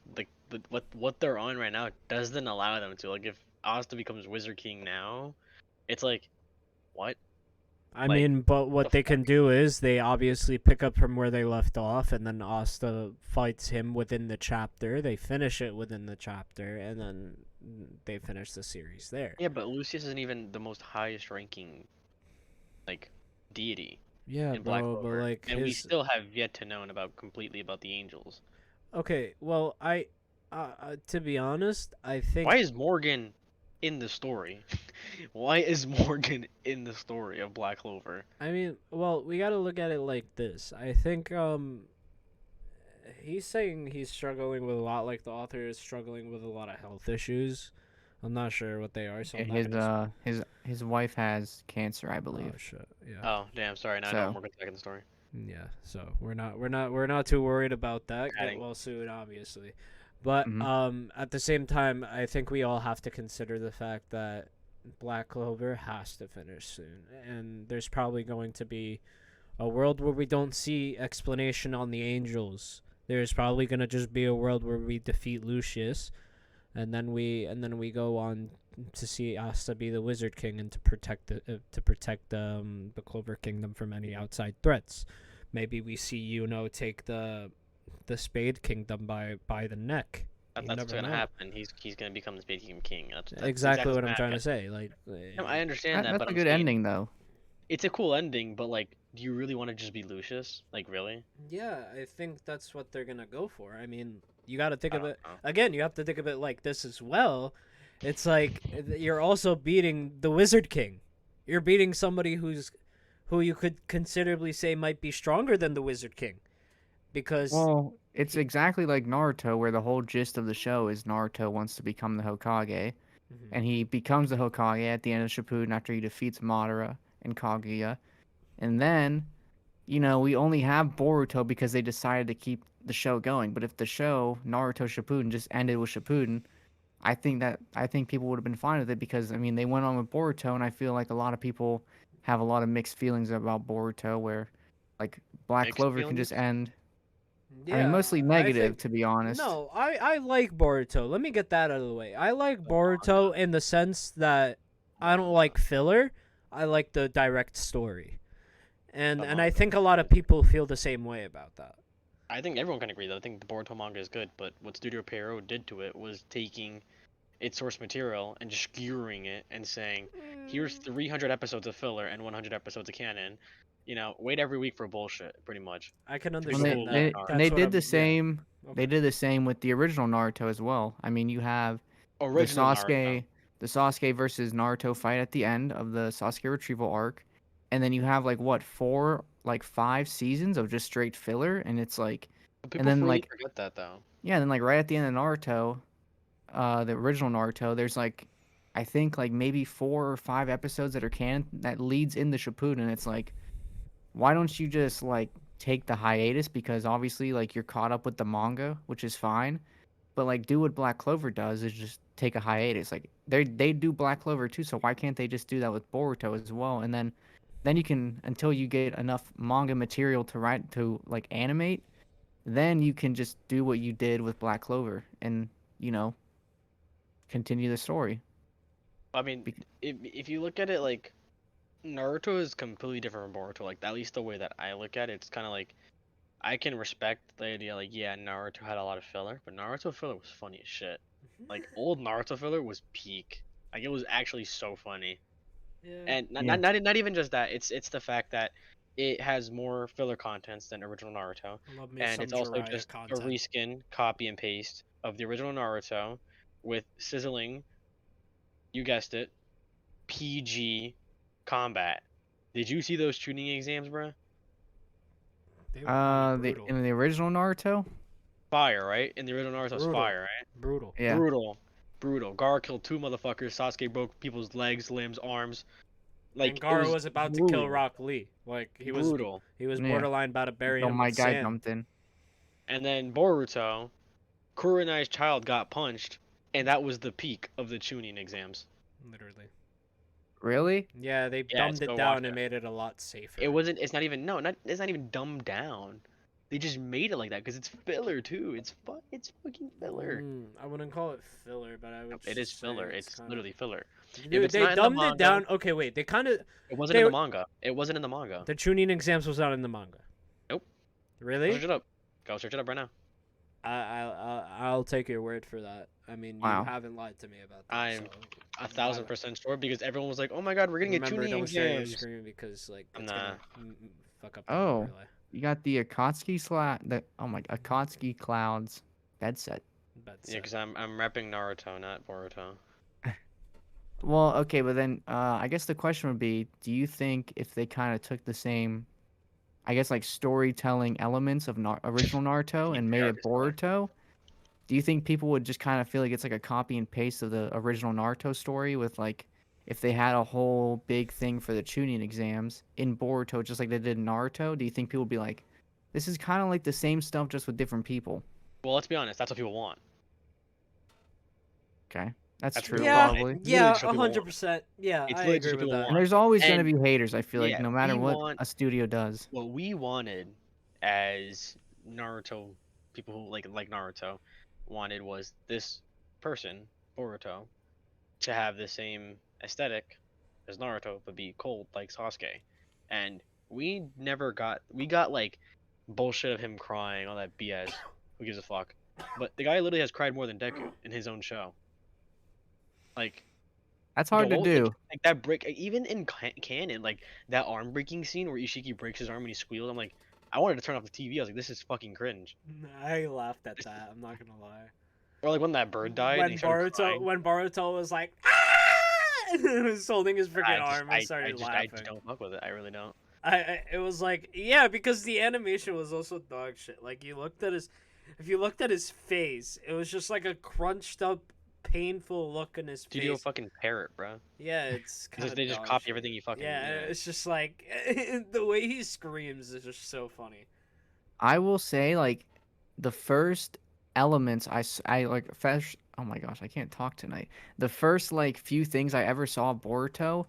[SPEAKER 3] what they're on right now doesn't allow them to. Like if Asta becomes Wizard King now, it's like what?
[SPEAKER 1] I
[SPEAKER 3] Like,
[SPEAKER 1] mean, but what
[SPEAKER 3] the
[SPEAKER 1] they can do is they obviously pick up from where they left off, and then Asta fights him within the chapter. They finish it within the chapter, and then they finish the series there.
[SPEAKER 3] Yeah, but Lucius isn't even the most highest ranking like deity
[SPEAKER 1] Yeah,
[SPEAKER 3] in Black
[SPEAKER 1] bro, but
[SPEAKER 3] Clover,
[SPEAKER 1] like
[SPEAKER 3] and we
[SPEAKER 1] his.
[SPEAKER 3] still have yet to know completely about the angels.
[SPEAKER 1] Okay, well, to be honest, I think.
[SPEAKER 3] Why is Morgan in the story? Why is Morgan in the story of Black Clover?
[SPEAKER 1] I mean, well, we gotta look at it like this. I think he's saying he's struggling with a lot, like the author is struggling with a lot of health issues. I'm not sure what they are, so I'm not gonna.
[SPEAKER 2] His wife has cancer, I
[SPEAKER 1] Oh
[SPEAKER 2] believe.
[SPEAKER 1] shit! Yeah,
[SPEAKER 3] Oh damn, sorry, now I know Morgan's back in the story.
[SPEAKER 1] yeah. So we're not too worried about that. Get
[SPEAKER 3] Adding.
[SPEAKER 1] well soon, obviously, but
[SPEAKER 2] Mhm.
[SPEAKER 1] at the same time, I think we all have to consider the fact that Black Clover has to finish soon, and there's probably going to be a world where we don't see explanation on the angels. There's probably gonna just be a world where we defeat Lucius, and then we go on to see Asta be the Wizard King and to protect the Clover Kingdom from any outside threats. Maybe we see take the Spade Kingdom by the neck.
[SPEAKER 3] That's
[SPEAKER 1] You
[SPEAKER 3] what's
[SPEAKER 1] never
[SPEAKER 3] gonna
[SPEAKER 1] know.
[SPEAKER 3] happen. He's gonna become the Spade King. That's
[SPEAKER 1] Exactly what I'm
[SPEAKER 3] what's
[SPEAKER 1] trying
[SPEAKER 3] gonna
[SPEAKER 1] to say. Like,
[SPEAKER 3] happen. No, I understand that,
[SPEAKER 2] That's
[SPEAKER 3] but
[SPEAKER 2] a
[SPEAKER 3] I'm
[SPEAKER 2] good
[SPEAKER 3] saying
[SPEAKER 2] ending, though.
[SPEAKER 3] it's a cool ending. But like, do you really want to just be Lucius? Like, really?
[SPEAKER 1] yeah, I think that's what they're gonna go for. I mean, you got to think
[SPEAKER 3] I
[SPEAKER 1] of
[SPEAKER 3] don't
[SPEAKER 1] it
[SPEAKER 3] know.
[SPEAKER 1] again. You have to think of it like this as well. It's like you're also beating the Wizard King. You're beating somebody who you could considerably say might be stronger than the Wizard King, because
[SPEAKER 2] Well, it's exactly like Naruto, where the whole gist of the show is Naruto wants to become the Hokage,
[SPEAKER 1] Mhm.
[SPEAKER 2] and he becomes the Hokage at the end of Shippuden after he defeats Madara and Kaguya. And then, you know, we only have Boruto because they decided to keep the show going. But if the show Naruto Shippuden just ended with Shippuden, I think people would have been fine with it because I mean they went on with Boruto, and I feel like a lot of people have a lot of mixed feelings about Boruto, where like Black
[SPEAKER 3] Mixed
[SPEAKER 2] Clover can just
[SPEAKER 3] feelings?
[SPEAKER 2] end. I mean,
[SPEAKER 1] yeah,
[SPEAKER 2] mostly
[SPEAKER 1] I
[SPEAKER 2] negative,
[SPEAKER 1] think
[SPEAKER 2] to be honest.
[SPEAKER 1] no, I like Boruto. Let me get that out of the way. I like Boruto in the sense that I don't like filler. I like the direct story, and I think a lot of people feel the same way about that.
[SPEAKER 3] I think everyone can agree that I think the Boruto manga is good, but what Studio Pierrot did to it was taking its source material and just skewering it and saying, here's 300 episodes of filler and 100 episodes of canon, wait every week for bullshit, pretty much.
[SPEAKER 1] I can
[SPEAKER 3] To people
[SPEAKER 1] understand
[SPEAKER 3] who love
[SPEAKER 1] that.
[SPEAKER 2] And they
[SPEAKER 1] That's what
[SPEAKER 2] did
[SPEAKER 1] I'm.
[SPEAKER 2] the
[SPEAKER 1] Yeah.
[SPEAKER 2] same. They
[SPEAKER 1] Okay.
[SPEAKER 2] did the same with the original Naruto as well. I mean, you have the
[SPEAKER 3] original Naruto.
[SPEAKER 2] Sasuke, the Sasuke versus Naruto fight at the end of the Sasuke retrieval arc, and then you have like what like 5 seasons of just straight filler, and it's like,
[SPEAKER 3] But
[SPEAKER 2] and
[SPEAKER 3] people
[SPEAKER 2] then
[SPEAKER 3] really
[SPEAKER 2] like
[SPEAKER 3] forget that though.
[SPEAKER 2] yeah, then like right at the end of Naruto, the original Naruto, there's like, I think like maybe 4 or 5 episodes that are canon that leads into Shippuden. It's like, why don't you just like take the hiatus, because obviously like you're caught up with the manga, which is fine, but like do what Black Clover does, is just take a hiatus. Like they do Black Clover too, so why can't they just do that with Boruto as well? And then you can, until you get enough manga material to write to like animate, then you can just do what you did with Black Clover and, you know, continue the story.
[SPEAKER 3] I mean,
[SPEAKER 2] Bec-
[SPEAKER 3] if you look at it like Naruto is completely different from Boruto. Like at least the way that I look at it, it's kind of like I can respect the idea. Like yeah, Naruto had a lot of filler, but Naruto filler was funny as shit. Like old Naruto filler was peak. Like it was actually so funny.
[SPEAKER 1] Yeah.
[SPEAKER 3] And
[SPEAKER 2] Yeah.
[SPEAKER 3] not even just that. It's the fact that it has more filler contents than original Naruto,
[SPEAKER 1] I love me
[SPEAKER 3] and
[SPEAKER 1] some
[SPEAKER 3] it's also
[SPEAKER 1] Jiraiya
[SPEAKER 3] just a
[SPEAKER 1] content.
[SPEAKER 3] reskin, copy and paste of the original Naruto with sizzling. You guessed it, PG combat. Did you see those tuning exams, bro?
[SPEAKER 1] They were kind of
[SPEAKER 2] the
[SPEAKER 1] brutal.
[SPEAKER 2] in the original Naruto,
[SPEAKER 3] Fire, right? In the original Naruto's
[SPEAKER 1] Brutal.
[SPEAKER 3] fire, right?
[SPEAKER 1] Brutal.
[SPEAKER 2] yeah.
[SPEAKER 3] Brutal, brutal. Gar killed 2 motherfuckers. Sasuke broke people's legs, limbs, arms.
[SPEAKER 1] And
[SPEAKER 3] Like it
[SPEAKER 1] Gara
[SPEAKER 3] was
[SPEAKER 1] was about to kill
[SPEAKER 3] brutal,
[SPEAKER 1] Rock Lee. Like
[SPEAKER 3] brutal.
[SPEAKER 1] he was
[SPEAKER 2] Yeah.
[SPEAKER 1] borderline about to bury
[SPEAKER 2] Until
[SPEAKER 1] him
[SPEAKER 2] my
[SPEAKER 1] with
[SPEAKER 2] guy
[SPEAKER 1] sand.
[SPEAKER 2] jumped in.
[SPEAKER 3] And then Boruto, Kurenai's child got punched, and that was the peak of the tuning exams.
[SPEAKER 1] Literally.
[SPEAKER 2] Really?
[SPEAKER 1] Yeah, they
[SPEAKER 3] Yeah,
[SPEAKER 1] dumbed
[SPEAKER 3] go
[SPEAKER 1] it
[SPEAKER 3] watch
[SPEAKER 1] down and
[SPEAKER 3] it.
[SPEAKER 1] made it a lot safer.
[SPEAKER 3] It wasn't. It's not even. No, not. It's not even dumbed down. They just made it like that because it's filler too. It's fucking filler.
[SPEAKER 1] I wouldn't call it filler, but I would.
[SPEAKER 3] It is
[SPEAKER 1] just say
[SPEAKER 3] filler.
[SPEAKER 1] it's
[SPEAKER 3] It's
[SPEAKER 1] kind of.
[SPEAKER 3] literally filler. If
[SPEAKER 1] Dude,
[SPEAKER 3] it's
[SPEAKER 1] they
[SPEAKER 3] not in the
[SPEAKER 1] dumbed it
[SPEAKER 3] manga,
[SPEAKER 1] down. Okay, wait. They kind of.
[SPEAKER 3] it wasn't
[SPEAKER 1] They
[SPEAKER 3] in the
[SPEAKER 1] were-
[SPEAKER 3] manga. It wasn't in the manga.
[SPEAKER 1] The tuning exams was not in the manga.
[SPEAKER 3] Nope. Go
[SPEAKER 1] Really?
[SPEAKER 3] search it up. Go search it up right now.
[SPEAKER 1] I'll take your word for that. I mean,
[SPEAKER 2] Wow.
[SPEAKER 1] you haven't lied to me about that.
[SPEAKER 3] I'm
[SPEAKER 1] so
[SPEAKER 3] 1,000% sure because everyone was like, "Oh my god, we're gonna
[SPEAKER 1] remember,
[SPEAKER 3] get tuning
[SPEAKER 1] don't share your
[SPEAKER 3] exams."
[SPEAKER 1] screen because like it's
[SPEAKER 3] Nah.
[SPEAKER 1] gonna fuck up the
[SPEAKER 2] Oh.
[SPEAKER 1] overlay.
[SPEAKER 2] You got the Akatsuki Clouds bed set.
[SPEAKER 1] That's
[SPEAKER 3] Yeah, because I'm repping Naruto, not Boruto.
[SPEAKER 2] Well, okay, but then I guess the question would be, do you think if they kind of took the same, I guess like storytelling elements of original Naruto and made it Boruto, do you think people would just kind of feel like it's like a copy and paste of the original Naruto story, with like, if they had a whole big thing for the Chunin exams in Boruto just like they did in Naruto, do you think people would be like, this is kind of like the same stuff just with different people?
[SPEAKER 3] Well, let's be honest. That's what people want.
[SPEAKER 2] Okay, that's
[SPEAKER 3] That's
[SPEAKER 2] true,
[SPEAKER 3] really
[SPEAKER 1] Yeah,
[SPEAKER 2] probably.
[SPEAKER 3] Literally
[SPEAKER 1] yeah,
[SPEAKER 3] just what people want.
[SPEAKER 1] 100%. Yeah,
[SPEAKER 3] It's
[SPEAKER 1] I
[SPEAKER 3] literally
[SPEAKER 1] agree
[SPEAKER 3] just what
[SPEAKER 1] with
[SPEAKER 3] people
[SPEAKER 1] that.
[SPEAKER 2] And there's always going to
[SPEAKER 3] And-
[SPEAKER 2] be haters, I feel like,
[SPEAKER 3] yeah,
[SPEAKER 2] no matter
[SPEAKER 3] we
[SPEAKER 2] what
[SPEAKER 3] want-
[SPEAKER 2] a studio does.
[SPEAKER 3] What we wanted as Naruto people who like Naruto wanted was this person, Boruto, to have the same aesthetic as Naruto but be cold like Sasuke. And we got like bullshit of him crying, all that BS. Who gives a fuck? But the guy literally has cried more than Deku in his own show. Like
[SPEAKER 2] That's hard
[SPEAKER 3] yo,
[SPEAKER 2] to
[SPEAKER 3] what-
[SPEAKER 2] do.
[SPEAKER 3] like that break, even in canon, like that arm breaking scene where Ishiki breaks his arm and he squeals. I'm like, I wanted to turn off the TV. I was like, this is fucking cringe.
[SPEAKER 1] I laughed at that. I'm not gonna lie.
[SPEAKER 3] Or like when that bird died and he started crying.
[SPEAKER 1] When Boruto was like, ah! and he was holding his freaking arm, I started
[SPEAKER 3] I
[SPEAKER 1] laughing.
[SPEAKER 3] just don't fuck with it. I really don't.
[SPEAKER 1] It was like, yeah, because the animation was also dog shit. Like if you looked at his face, it was just like a crunched up, painful look in his
[SPEAKER 3] Studio
[SPEAKER 1] face.
[SPEAKER 3] fucking parrot, bro.
[SPEAKER 1] Yeah, it's kind of
[SPEAKER 3] They just copy everything you fucking.
[SPEAKER 1] Yeah, it's just like the way he screams is just so funny.
[SPEAKER 2] I will say, like, the first elements I like fresh. Oh my gosh, I can't talk tonight. The first like few things I ever saw of Boruto,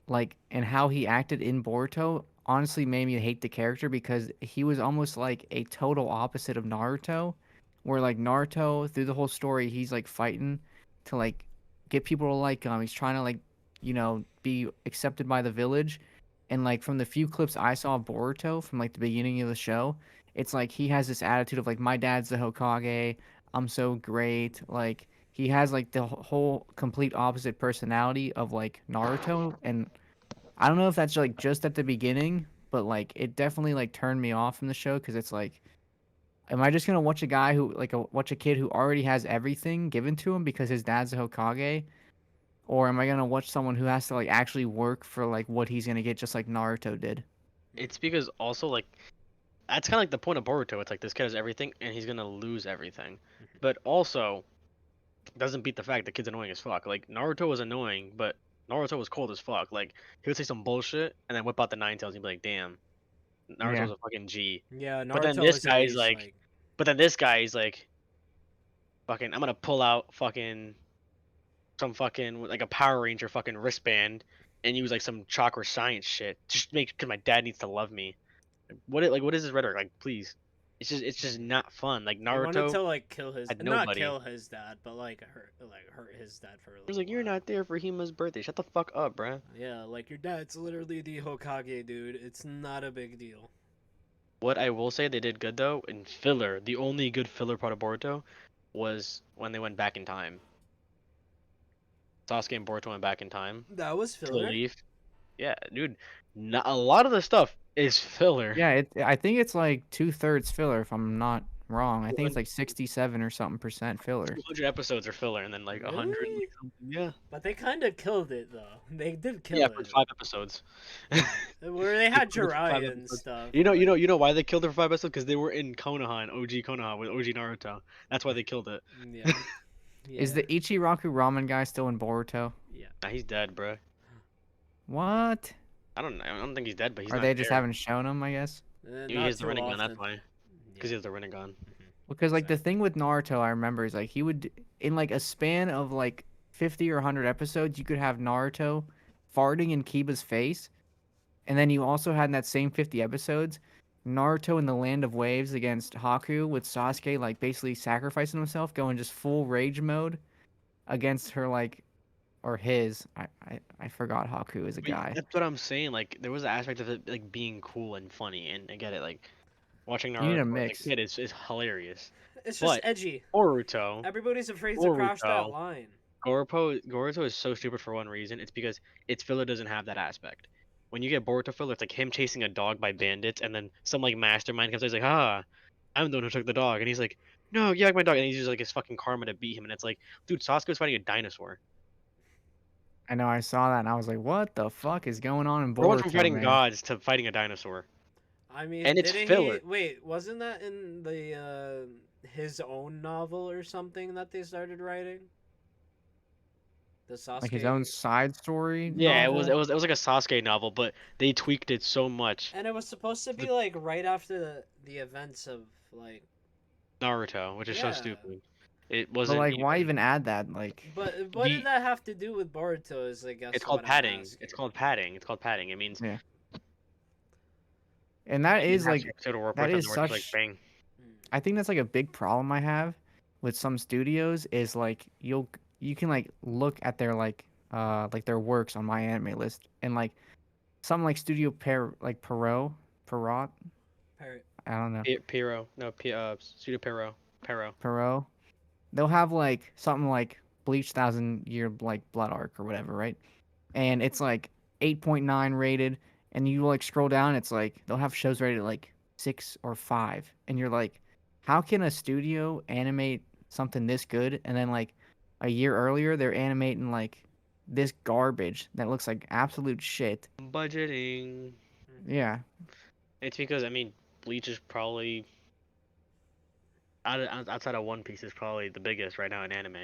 [SPEAKER 2] like, and how he acted in Boruto, honestly made me hate the character, because he was almost like a total opposite of Naruto, where like Naruto through the whole story he's like fighting to like get people to like him. He's trying to like, be accepted by the village. And like from the few clips I saw of Boruto from like the beginning of the show, it's like he has this attitude of like, my dad's the Hokage, I'm so great. Like he has like the whole complete opposite personality of like Naruto, and I don't know if that's like just at the beginning, but like it definitely like turned me off from the show because it's like, am I just gonna watch a guy who watch a kid who already has everything given to him because his dad's a Hokage, or am I gonna watch someone who has to like actually work for like what he's gonna get, just like Naruto did?
[SPEAKER 3] It's because also like that's kind of like the point of Boruto. It's like this kid has everything and he's gonna lose everything, but also doesn't beat the fact the kid's annoying as fuck. Like Naruto was annoying, but Naruto was cold as fuck. Like he would say some bullshit and then whip out the nine tails and be like, "Damn,
[SPEAKER 2] Yeah.
[SPEAKER 3] Naruto's a fucking G."
[SPEAKER 1] Yeah,
[SPEAKER 3] But then
[SPEAKER 1] Naruto
[SPEAKER 3] this
[SPEAKER 1] was
[SPEAKER 3] guy's
[SPEAKER 1] always
[SPEAKER 3] like,
[SPEAKER 1] like,
[SPEAKER 3] but then this guy is like, fucking, I'm gonna pull out fucking some fucking like a Power Ranger fucking wristband and use like some chakra science shit just to make because my dad needs to love me. What is this rhetoric? Like, please, it's just not fun. Like
[SPEAKER 1] he wanted
[SPEAKER 3] Naruto
[SPEAKER 1] to like kill his,
[SPEAKER 3] had
[SPEAKER 1] not
[SPEAKER 3] nobody.
[SPEAKER 1] kill his dad, but like hurt his dad for a
[SPEAKER 3] He was
[SPEAKER 1] little
[SPEAKER 3] like, "You're
[SPEAKER 1] while.
[SPEAKER 3] not there for Hima's birthday. Shut the fuck up, bruh."
[SPEAKER 1] Yeah, like your dad's literally the Hokage, dude. It's not a big deal.
[SPEAKER 3] What I will say they did good though in filler, the only good filler part of Boruto was when they went back in time. Sasuke and Boruto went back in time
[SPEAKER 1] That was
[SPEAKER 3] to the
[SPEAKER 1] filler.
[SPEAKER 3] leaf. Yeah, dude, not, a lot of the stuff is filler.
[SPEAKER 2] Yeah, I think it's like 2/3 filler if I'm not wrong. I think it's
[SPEAKER 3] 200,
[SPEAKER 2] like 67 or something percent filler.
[SPEAKER 3] 200 episodes are filler, and then like 100,
[SPEAKER 1] Really?
[SPEAKER 3] like something. Yeah.
[SPEAKER 1] But they kind of killed it though. They did
[SPEAKER 3] Yeah,
[SPEAKER 1] kill
[SPEAKER 3] for
[SPEAKER 1] it.
[SPEAKER 3] 5 episodes.
[SPEAKER 1] Where they
[SPEAKER 3] They
[SPEAKER 1] had
[SPEAKER 3] killed it for five
[SPEAKER 1] Jiraiya and
[SPEAKER 3] episodes.
[SPEAKER 1] stuff.
[SPEAKER 3] You know why they killed it for 5 episodes? Because they were in Konoha and OG Konoha with OG Naruto. That's why they killed it.
[SPEAKER 1] Yeah. Yeah.
[SPEAKER 2] Is the Ichiraku ramen guy still in Boruto?
[SPEAKER 1] Yeah.
[SPEAKER 3] Nah, he's dead, bro.
[SPEAKER 2] What?
[SPEAKER 3] I don't know. I don't think he's dead, but he's
[SPEAKER 2] Or
[SPEAKER 3] not
[SPEAKER 2] they just
[SPEAKER 3] there.
[SPEAKER 2] haven't shown him, I guess?
[SPEAKER 3] He
[SPEAKER 1] Not
[SPEAKER 3] has the
[SPEAKER 1] too
[SPEAKER 3] Rinnegan,
[SPEAKER 1] often.
[SPEAKER 3] that's why. Because he
[SPEAKER 1] Yeah.
[SPEAKER 3] has the Rinnegan.
[SPEAKER 2] Because like the thing with Naruto I remember is like he would in like a span of like 50 or 100 episodes you could have Naruto farting in Kiba's face, and then you also had in that same 50 episodes Naruto in the Land of Waves against Haku with Sasuke like basically sacrificing himself, going just full rage mode against her like or his I forgot Haku is a
[SPEAKER 3] But
[SPEAKER 2] guy.
[SPEAKER 3] that's what I'm saying. Like, there was an aspect of it like being cool and funny, and I get it. Like, watching
[SPEAKER 2] You need a
[SPEAKER 3] Naruto as a
[SPEAKER 2] mix.
[SPEAKER 3] kid is hilarious.
[SPEAKER 1] It's just
[SPEAKER 3] But
[SPEAKER 1] edgy.
[SPEAKER 3] Boruto,
[SPEAKER 1] Everybody's afraid to cross that
[SPEAKER 3] Boruto,
[SPEAKER 1] line.
[SPEAKER 3] Boruto is so stupid for one reason. It's because its filler doesn't have that aspect. When you get Boruto filler, it's like him chasing a dog by bandits, and then some like mastermind comes. He's like, "Ah, I'm the one who took the dog," and he's like, "No, you like my dog," and he uses like his fucking karma to beat him, and it's like, dude, Sasuke's fighting a dinosaur.
[SPEAKER 2] I know I saw that and I was like, what the fuck is going on in
[SPEAKER 3] We're going from
[SPEAKER 2] Boruto,
[SPEAKER 3] fighting
[SPEAKER 2] man?
[SPEAKER 3] gods to fighting a dinosaur,
[SPEAKER 1] I mean,
[SPEAKER 3] and it's
[SPEAKER 1] didn't
[SPEAKER 3] filler.
[SPEAKER 1] he? Wait, wasn't that in the his own novel or something that they started writing? The Sasuke.
[SPEAKER 2] Like his own side story
[SPEAKER 3] Yeah,
[SPEAKER 2] novel?
[SPEAKER 3] it was like a Sasuke novel, but they tweaked it so much.
[SPEAKER 1] And it was supposed to be
[SPEAKER 3] The
[SPEAKER 1] like right after the events of like.
[SPEAKER 3] Naruto, which is so
[SPEAKER 1] Yeah.
[SPEAKER 3] stupid. It
[SPEAKER 2] But
[SPEAKER 3] wasn't
[SPEAKER 2] like why
[SPEAKER 3] even.
[SPEAKER 2] even add that? Like
[SPEAKER 1] But what did that have to do with Boruto? Is I guess
[SPEAKER 3] It's called
[SPEAKER 1] what I'm
[SPEAKER 3] padding.
[SPEAKER 1] asking.
[SPEAKER 3] It's called padding. It's called padding. It means
[SPEAKER 2] yeah. And that
[SPEAKER 3] you
[SPEAKER 2] is
[SPEAKER 3] have
[SPEAKER 2] like
[SPEAKER 3] to episode of work
[SPEAKER 2] that
[SPEAKER 3] with them,
[SPEAKER 2] is
[SPEAKER 3] where it's like
[SPEAKER 2] such
[SPEAKER 3] bang.
[SPEAKER 2] I think that's like a big problem I have with some studios is like you can like look at their like their works on my anime list and like some like Studio Perot
[SPEAKER 1] Parrot.
[SPEAKER 2] I don't know
[SPEAKER 3] Piro, no, Pseudo Pero.
[SPEAKER 2] Perot they'll have like something like Bleach Thousand Year like Blood Arc or whatever, right? And it's like 8.9 rated, and you like scroll down, it's like they'll have shows rated like 6 or 5, and you're like, how can a studio animate something this good, and then like a year earlier they're animating like this garbage that looks like absolute shit?
[SPEAKER 3] Budgeting.
[SPEAKER 2] Yeah,
[SPEAKER 3] It's because I mean, Bleach is probably outside of One Piece is probably the biggest right now in anime.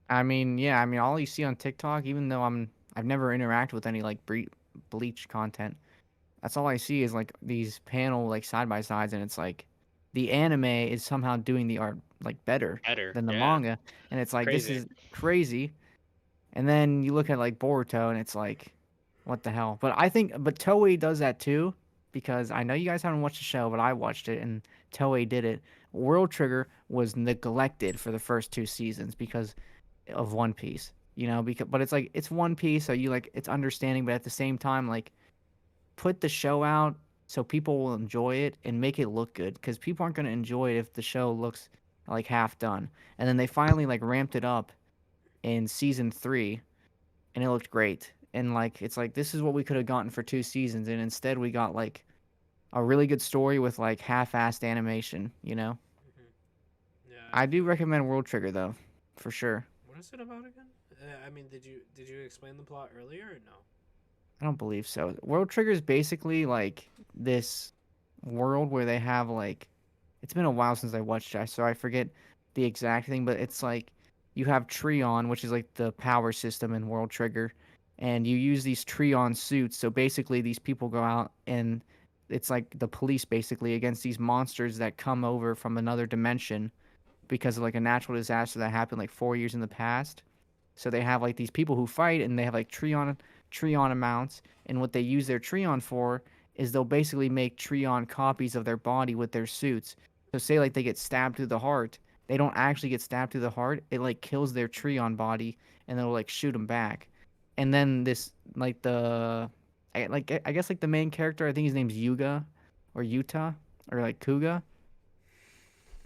[SPEAKER 2] I mean, yeah, I mean, all you see on TikTok, even though I've never interacted with any like Bleach content. That's all I see is like these panel like side by sides, and it's like the anime is somehow doing the art like better
[SPEAKER 3] Better,
[SPEAKER 2] than the
[SPEAKER 3] yeah.
[SPEAKER 2] manga, and it's like this
[SPEAKER 3] Crazy.
[SPEAKER 2] is crazy. And then you look at like Boruto, and it's like, what the hell? But Toei does that too, because I know you guys haven't watched the show, but I watched it, and Toei did it. World Trigger was neglected for the first 2 seasons because of One Piece, but it's like it's One Piece, so you like it's understanding, but at the same time, like put the show out so people will enjoy it and make it look good because people aren't going to enjoy it if the show looks like half done. And then they finally like ramped it up in season 3 and it looked great. and like it's like this is what we could have gotten for 2 seasons, and instead we got like a really good story with like half-assed animation.
[SPEAKER 1] Yeah, I
[SPEAKER 2] I do
[SPEAKER 1] feel you.
[SPEAKER 2] recommend World Trigger though, for sure.
[SPEAKER 1] What is it about again? I mean, did you explain the plot earlier or no?
[SPEAKER 2] I don't believe so. World Trigger is basically like this world where they have like it's been a while since I watched it, so I forget the exact thing, but it's like you have Treon, which is like the power system in World Trigger, and you use these Treon suits. So basically, these people go out and it's like the police basically against these monsters that come over from another dimension because of like a natural disaster that happened like 4 years in the past. So they have like these people who fight, and they have like Treon amounts, and what they use their Treon for is they'll basically make Treon copies of their body with their suits. So say like they get stabbed through the heart, they don't actually get stabbed through the heart. It like kills their Treon body, and it'll like shoot them back. And then this like I guess like the main character, I think his name's Yuga, or Yuta, or like Kuga.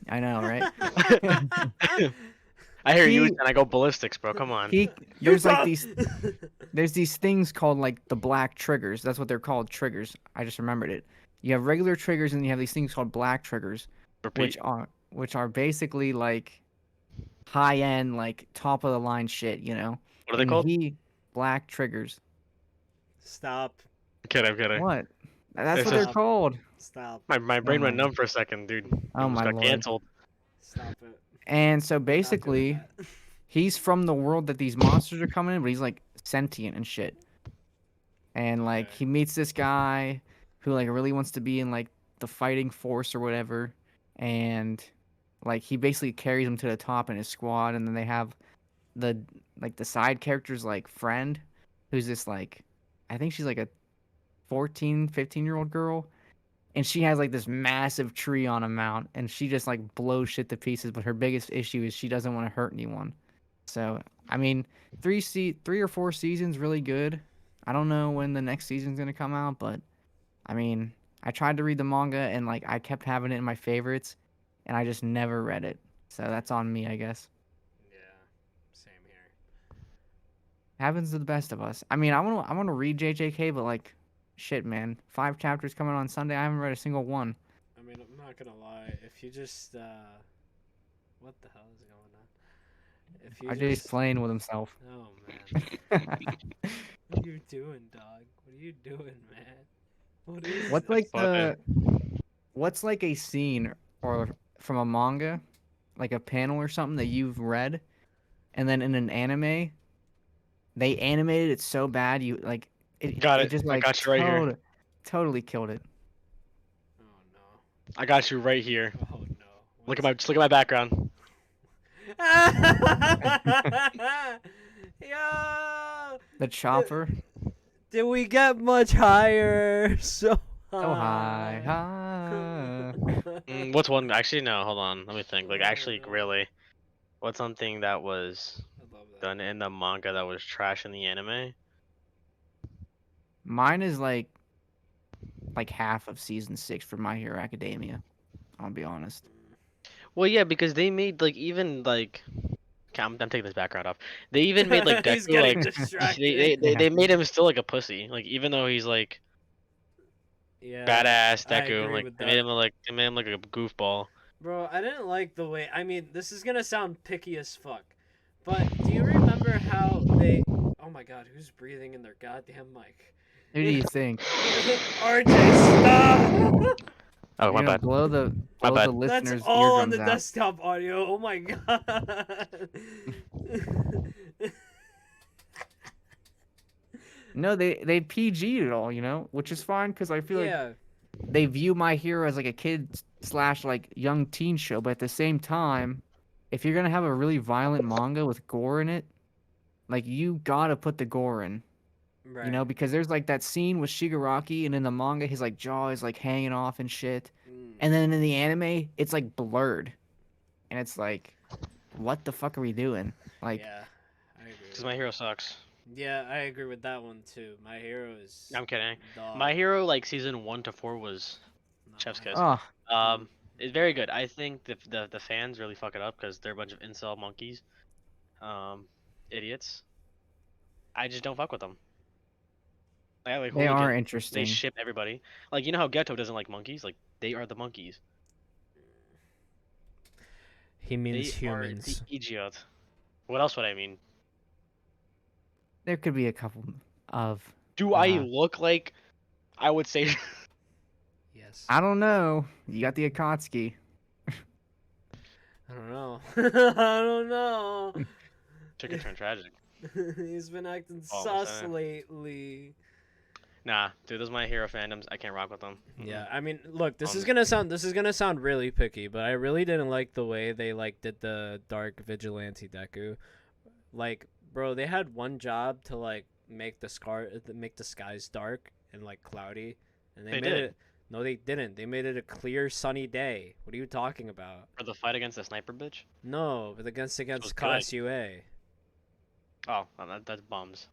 [SPEAKER 2] I know, right?
[SPEAKER 3] I hear you
[SPEAKER 2] he
[SPEAKER 3] and I go ballistics, bro. Come on.
[SPEAKER 2] he there's like
[SPEAKER 1] Utah.
[SPEAKER 2] there's these things called like the black triggers. That's what they're called, triggers. I just remembered it. You have regular triggers, and you have these things called black triggers,
[SPEAKER 3] Repeat.
[SPEAKER 2] which are basically like high end, like top of the line shit, you know.
[SPEAKER 3] What are they
[SPEAKER 2] And
[SPEAKER 3] called?
[SPEAKER 2] he black triggers.
[SPEAKER 1] Stop.
[SPEAKER 3] I'm kidding.
[SPEAKER 2] What? That's
[SPEAKER 3] It's
[SPEAKER 2] what they're
[SPEAKER 3] just
[SPEAKER 1] Stop.
[SPEAKER 2] called.
[SPEAKER 1] Stop.
[SPEAKER 3] my
[SPEAKER 2] Oh
[SPEAKER 3] brain
[SPEAKER 2] my,
[SPEAKER 3] went numb for a second, dude.
[SPEAKER 2] oh
[SPEAKER 3] Almost
[SPEAKER 2] my
[SPEAKER 3] got
[SPEAKER 2] lord.
[SPEAKER 3] canceled.
[SPEAKER 1] Stop it.
[SPEAKER 2] And so
[SPEAKER 1] We're not doing
[SPEAKER 2] basically,
[SPEAKER 1] that.
[SPEAKER 2] he's from the world that these monsters are coming in, but he's like sentient and shit. And like
[SPEAKER 1] Okay.
[SPEAKER 2] he meets this guy who like really wants to be in like the fighting force or whatever, and like he basically carries him to the top in his squad. And then they have the like the side characters like friend, who's this like I think she's like a 14, 15-year-old girl, and she has like this massive tree on a mount, and she just like blows shit to pieces. But her biggest issue is she doesn't want to hurt anyone. So I mean, 3 or 4 seasons really good. I don't know when the next season's gonna come out, but I mean, I tried to read the manga, and like I kept having it in my favorites, and I just never read it. So that's on me, I guess.
[SPEAKER 1] Yeah. Same here.
[SPEAKER 2] Happens to the best of us. I mean, I wanna read JJK, but like, shit, man, 5 chapters coming on Sunday. I haven't read a single one.
[SPEAKER 1] I mean, I'm not gonna lie. If you just what the hell is going on? If you
[SPEAKER 2] RJ's
[SPEAKER 1] just
[SPEAKER 2] playing with himself.
[SPEAKER 1] oh man, what are you doing, dog? What are you doing, man? What is
[SPEAKER 2] What's
[SPEAKER 1] this?
[SPEAKER 2] like
[SPEAKER 3] Funny.
[SPEAKER 2] what's like a scene or from a manga, like a panel or something that you've read, and then in an anime, they animated it so bad you like
[SPEAKER 3] Got
[SPEAKER 2] it
[SPEAKER 3] it.
[SPEAKER 2] just
[SPEAKER 3] I
[SPEAKER 2] like
[SPEAKER 3] got you right here.
[SPEAKER 2] totally killed it.
[SPEAKER 1] Oh no.
[SPEAKER 3] I got you right here.
[SPEAKER 1] Oh no.
[SPEAKER 3] Look at just look at my background.
[SPEAKER 1] Yo!
[SPEAKER 2] The chopper.
[SPEAKER 1] Did we get much higher? So
[SPEAKER 2] So high,
[SPEAKER 1] high.
[SPEAKER 2] high.
[SPEAKER 3] What's one? Actually, no. Hold on. Let me think. Like,
[SPEAKER 1] Oh,
[SPEAKER 3] actually,
[SPEAKER 1] no.
[SPEAKER 3] really, what's something that was
[SPEAKER 1] I love that.
[SPEAKER 3] done in the manga that was trash in the anime?
[SPEAKER 2] Mine is like half of season 6 for My Hero Academia. I'll be honest.
[SPEAKER 3] Well, yeah, because they made like even like. Okay, I'm taking this background off. They even made like
[SPEAKER 1] He's
[SPEAKER 3] Deku
[SPEAKER 1] getting
[SPEAKER 3] like
[SPEAKER 1] distracted.
[SPEAKER 3] they made him still like a pussy. Like even though he's like
[SPEAKER 1] Yeah,
[SPEAKER 3] badass
[SPEAKER 1] I
[SPEAKER 3] Deku,
[SPEAKER 1] agree
[SPEAKER 3] like
[SPEAKER 1] with
[SPEAKER 3] they made
[SPEAKER 1] that.
[SPEAKER 3] him like a goofball.
[SPEAKER 1] Bro, I didn't like the way. I mean, this is gonna sound picky as fuck, but do you remember how they? Oh my god, who's breathing in their goddamn mic?
[SPEAKER 2] Who do you think?
[SPEAKER 1] RJ, stop!
[SPEAKER 3] Oh,
[SPEAKER 2] You're
[SPEAKER 3] my
[SPEAKER 2] gonna
[SPEAKER 3] bad.
[SPEAKER 2] blow the
[SPEAKER 3] My
[SPEAKER 2] blow the
[SPEAKER 3] bad.
[SPEAKER 1] That's
[SPEAKER 2] listeners'
[SPEAKER 1] all on the
[SPEAKER 2] eardrums out.
[SPEAKER 1] desktop audio. Oh my god.
[SPEAKER 2] No, they PG'd it all, you know, which is fine because I feel like
[SPEAKER 1] Yeah,
[SPEAKER 2] they view My Hero as like a kid slash like young teen show, but at the same time, if you're gonna have a really violent manga with gore in it, like you gotta put the gore in, you
[SPEAKER 1] right.
[SPEAKER 2] know, because there's like that scene with Shigaraki, and in the manga his like jaw is like hanging off and shit, and then in the anime it's like blurred, and it's like, what the fuck are we doing? Like,
[SPEAKER 1] Yeah, I agree.
[SPEAKER 3] Because
[SPEAKER 1] With
[SPEAKER 3] My
[SPEAKER 1] that.
[SPEAKER 3] Hero sucks.
[SPEAKER 1] Yeah, I agree with that one too. My hero is.
[SPEAKER 3] I'm kidding.
[SPEAKER 1] Dog.
[SPEAKER 3] My Hero like season 1 to 4 was
[SPEAKER 1] No,
[SPEAKER 3] chef's
[SPEAKER 1] my
[SPEAKER 3] kiss.
[SPEAKER 1] hero-
[SPEAKER 2] oh,
[SPEAKER 3] It's very good. I think the fans really fuck it up because they're a bunch of incel monkeys, idiots. I just don't fuck with them. Like,
[SPEAKER 2] They are
[SPEAKER 3] They
[SPEAKER 2] interesting.
[SPEAKER 3] ship everybody. Like, you know how Ghetto doesn't like monkeys? Like, they are the monkeys.
[SPEAKER 1] He
[SPEAKER 3] They
[SPEAKER 1] means
[SPEAKER 3] are the
[SPEAKER 1] humans.
[SPEAKER 3] idiot. What else would I mean?
[SPEAKER 2] There could be a couple of.
[SPEAKER 3] Do I look like I would say?
[SPEAKER 1] Yes.
[SPEAKER 2] I don't know. You got the Akatsuki.
[SPEAKER 1] I don't know. I don't know.
[SPEAKER 3] Took a turn tragic.
[SPEAKER 1] He's been acting
[SPEAKER 3] All of a
[SPEAKER 1] sus
[SPEAKER 3] sudden.
[SPEAKER 1] lately.
[SPEAKER 3] Nah, dude, those are my hero fandoms. I can't rock with them.
[SPEAKER 1] Yeah, I mean, look, this is
[SPEAKER 3] Um,
[SPEAKER 1] gonna sound really picky, but I really didn't like the way they like did the dark vigilante Deku. Like, bro, they had one job to like make the skies dark and like cloudy, and they
[SPEAKER 3] They
[SPEAKER 1] made
[SPEAKER 3] did.
[SPEAKER 1] it. No, they didn't. They made it a clear, sunny day. What are you talking about?
[SPEAKER 3] For the fight against the sniper bitch.
[SPEAKER 1] No, but against
[SPEAKER 3] was
[SPEAKER 1] Class
[SPEAKER 3] good.
[SPEAKER 1] UA.
[SPEAKER 3] Oh, that's bums.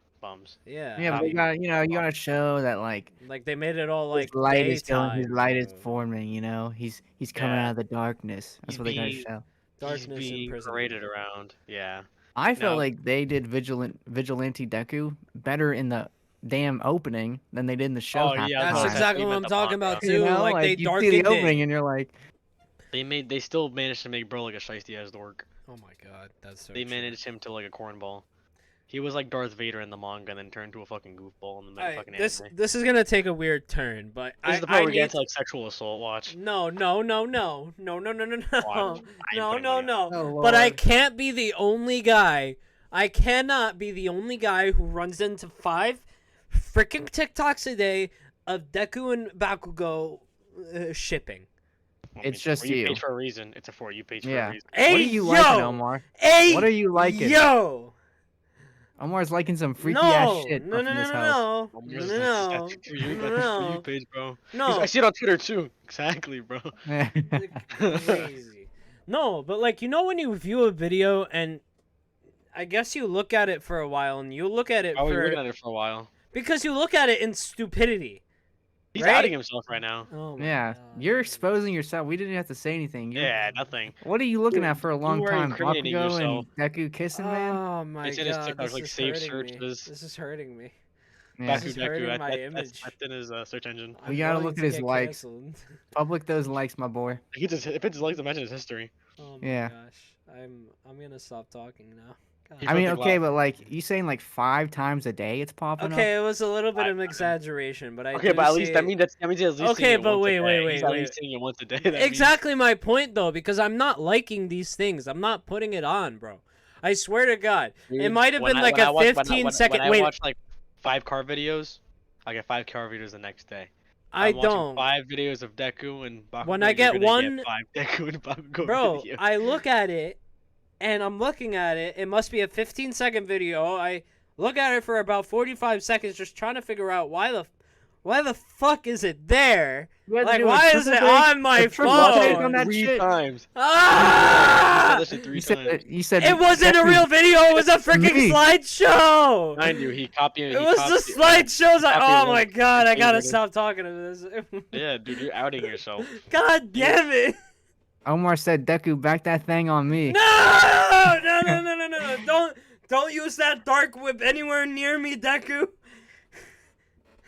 [SPEAKER 1] Yeah.
[SPEAKER 2] Yeah, but
[SPEAKER 3] Copy.
[SPEAKER 2] you got you gotta show that like
[SPEAKER 1] Like they made it all like
[SPEAKER 2] his light is going,
[SPEAKER 1] daytime.
[SPEAKER 2] his light is
[SPEAKER 1] bro.
[SPEAKER 2] forming. He's coming
[SPEAKER 3] Yeah.
[SPEAKER 2] out of the darkness. That's
[SPEAKER 3] He's
[SPEAKER 2] what they gotta
[SPEAKER 3] being-
[SPEAKER 2] show.
[SPEAKER 1] Darkness
[SPEAKER 3] He's being
[SPEAKER 1] imprisonment.
[SPEAKER 3] paraded around. Yeah.
[SPEAKER 2] I felt
[SPEAKER 3] No.
[SPEAKER 2] like they did vigilante Deku better in the damn opening than they did in the show.
[SPEAKER 3] Oh,
[SPEAKER 2] half
[SPEAKER 3] yeah,
[SPEAKER 2] the
[SPEAKER 1] That's
[SPEAKER 3] no,
[SPEAKER 2] time.
[SPEAKER 1] exactly
[SPEAKER 3] even
[SPEAKER 1] what I'm
[SPEAKER 3] the
[SPEAKER 1] talking
[SPEAKER 3] manga.
[SPEAKER 1] about too. Like they
[SPEAKER 2] you see
[SPEAKER 1] darkened
[SPEAKER 2] the opening
[SPEAKER 1] it.
[SPEAKER 2] and you're like,
[SPEAKER 3] They still managed to make bro like a shiesty ass dork.
[SPEAKER 1] Oh my god, that's so.
[SPEAKER 3] They
[SPEAKER 1] true.
[SPEAKER 3] managed him to like a cornball. He was like Darth Vader in the manga and then turned to a fucking goofball in the
[SPEAKER 1] Alright,
[SPEAKER 3] fucking
[SPEAKER 1] this
[SPEAKER 3] anime.
[SPEAKER 1] this is gonna take a weird turn, but
[SPEAKER 3] This is the part where we get into like sexual assault. Watch.
[SPEAKER 1] No.
[SPEAKER 3] Watch. I ain't
[SPEAKER 1] No,
[SPEAKER 3] putting
[SPEAKER 1] no,
[SPEAKER 3] money on
[SPEAKER 1] no.
[SPEAKER 2] oh,
[SPEAKER 1] But I
[SPEAKER 2] Lord.
[SPEAKER 1] can't be the only guy. I cannot be the only guy who runs into 5 freaking TikToks a day of Deku and Bakugo shipping.
[SPEAKER 2] It's just
[SPEAKER 3] you
[SPEAKER 2] you.
[SPEAKER 3] paid for a reason. It's a for you paid for
[SPEAKER 2] Yeah.
[SPEAKER 3] a reason.
[SPEAKER 1] Hey,
[SPEAKER 2] What are you
[SPEAKER 1] yo!
[SPEAKER 2] liking, Omar?
[SPEAKER 1] Hey,
[SPEAKER 2] What are you liking?
[SPEAKER 1] Yo!
[SPEAKER 2] Omar's liking some freaky
[SPEAKER 1] No!
[SPEAKER 2] ass shit
[SPEAKER 1] No,
[SPEAKER 2] up
[SPEAKER 1] no,
[SPEAKER 2] in
[SPEAKER 1] no,
[SPEAKER 2] this
[SPEAKER 1] no,
[SPEAKER 2] house.
[SPEAKER 1] no.
[SPEAKER 3] Oh,
[SPEAKER 1] No,
[SPEAKER 3] yours
[SPEAKER 1] no,
[SPEAKER 3] is-
[SPEAKER 1] no.
[SPEAKER 3] that's for you.
[SPEAKER 1] No,
[SPEAKER 3] That's for
[SPEAKER 1] no.
[SPEAKER 3] you page, bro.
[SPEAKER 1] No.
[SPEAKER 3] I see it on Twitter too. Exactly, bro.
[SPEAKER 1] Crazy. No, but like, you know when you view a video and I guess you look at it for a while and you look at it
[SPEAKER 3] I was
[SPEAKER 1] for
[SPEAKER 3] looking at it for a while.
[SPEAKER 1] because you look at it in stupidity.
[SPEAKER 3] He's
[SPEAKER 1] Right?
[SPEAKER 3] outing himself right now.
[SPEAKER 1] Oh my
[SPEAKER 2] Yeah,
[SPEAKER 1] God.
[SPEAKER 2] you're exposing yourself. We didn't have to say anything.
[SPEAKER 3] Yeah, nothing.
[SPEAKER 2] What are you looking at for a long
[SPEAKER 3] are
[SPEAKER 2] time?
[SPEAKER 3] incriminating
[SPEAKER 2] Bakugo
[SPEAKER 3] yourself.
[SPEAKER 2] and Deku kissing, man?
[SPEAKER 1] Oh my
[SPEAKER 3] It's in his
[SPEAKER 1] god,
[SPEAKER 3] TikTok,
[SPEAKER 1] this
[SPEAKER 3] like,
[SPEAKER 1] is
[SPEAKER 3] save
[SPEAKER 1] hurting me.
[SPEAKER 3] searches.
[SPEAKER 1] This is hurting me.
[SPEAKER 2] Yeah.
[SPEAKER 1] This is
[SPEAKER 3] Baku
[SPEAKER 1] hurting
[SPEAKER 3] Deku,
[SPEAKER 1] my
[SPEAKER 3] that's
[SPEAKER 1] image.
[SPEAKER 3] in his search engine.
[SPEAKER 1] I'm
[SPEAKER 2] We gotta
[SPEAKER 1] going
[SPEAKER 2] look
[SPEAKER 1] to
[SPEAKER 2] at his
[SPEAKER 1] get
[SPEAKER 2] likes.
[SPEAKER 1] canceled.
[SPEAKER 2] Public those likes, my boy.
[SPEAKER 3] If it's like, imagine his history.
[SPEAKER 1] Oh my
[SPEAKER 2] Yeah.
[SPEAKER 1] gosh, I'm gonna stop talking now. God.
[SPEAKER 3] He
[SPEAKER 2] I mean,
[SPEAKER 3] felt like
[SPEAKER 2] okay,
[SPEAKER 3] last-
[SPEAKER 2] but like you saying like 5 times a day it's popping
[SPEAKER 1] Okay,
[SPEAKER 2] up.
[SPEAKER 1] it was a little bit of
[SPEAKER 3] 5
[SPEAKER 1] an
[SPEAKER 3] times.
[SPEAKER 1] exaggeration, but I
[SPEAKER 3] Okay,
[SPEAKER 1] do
[SPEAKER 3] but at least
[SPEAKER 1] see
[SPEAKER 3] that means he's at least
[SPEAKER 1] Okay,
[SPEAKER 3] seeing it
[SPEAKER 1] but
[SPEAKER 3] once
[SPEAKER 1] wait,
[SPEAKER 3] a
[SPEAKER 1] wait,
[SPEAKER 3] day.
[SPEAKER 1] wait,
[SPEAKER 3] He's at
[SPEAKER 1] wait.
[SPEAKER 3] least seeing it once a day. That means-
[SPEAKER 1] exactly my point though, because I'm not liking these things. I'm not putting it on, bro. I swear to God, it
[SPEAKER 3] Dude,
[SPEAKER 1] might have
[SPEAKER 3] when
[SPEAKER 1] been
[SPEAKER 3] I-
[SPEAKER 1] like
[SPEAKER 3] when I
[SPEAKER 1] a
[SPEAKER 3] watch-
[SPEAKER 1] 15 second.
[SPEAKER 3] When I
[SPEAKER 1] Wait,
[SPEAKER 3] watch like 5 car videos, I get 5 car videos the next day.
[SPEAKER 1] I
[SPEAKER 3] I'm watching
[SPEAKER 1] don't.
[SPEAKER 3] 5 videos of Deku and Bakugo.
[SPEAKER 1] When I
[SPEAKER 3] you're
[SPEAKER 1] get
[SPEAKER 3] gonna
[SPEAKER 1] one-
[SPEAKER 3] 5 Deku and Bakugo
[SPEAKER 1] Bro,
[SPEAKER 3] videos.
[SPEAKER 1] I look at it, and I'm looking at it. It must be a 15-second video. I look at it for about 45 seconds, just trying to figure out why the fuck is it there?
[SPEAKER 2] You had to
[SPEAKER 1] Like,
[SPEAKER 2] do a
[SPEAKER 1] why is
[SPEAKER 2] triple
[SPEAKER 1] it
[SPEAKER 2] take-
[SPEAKER 1] on my
[SPEAKER 2] a triple take
[SPEAKER 1] phone?
[SPEAKER 2] on that
[SPEAKER 3] 3
[SPEAKER 2] shit.
[SPEAKER 3] times.
[SPEAKER 1] Ah!
[SPEAKER 3] I said 3
[SPEAKER 2] You
[SPEAKER 3] times.
[SPEAKER 2] said
[SPEAKER 1] It wasn't a
[SPEAKER 2] Deku-
[SPEAKER 1] real video. It was a freaking
[SPEAKER 2] me.
[SPEAKER 1] slideshow.
[SPEAKER 3] Mind you, he copied.
[SPEAKER 1] It was the slideshows.
[SPEAKER 3] copy
[SPEAKER 1] Oh
[SPEAKER 3] one
[SPEAKER 1] my god! I gotta
[SPEAKER 3] favorite.
[SPEAKER 1] stop talking to this.
[SPEAKER 3] Yeah, dude, you're outing yourself.
[SPEAKER 1] God damn it!
[SPEAKER 2] Omar said Deku back that thing on me.
[SPEAKER 1] No! Don't use that dark whip anywhere near me, Deku.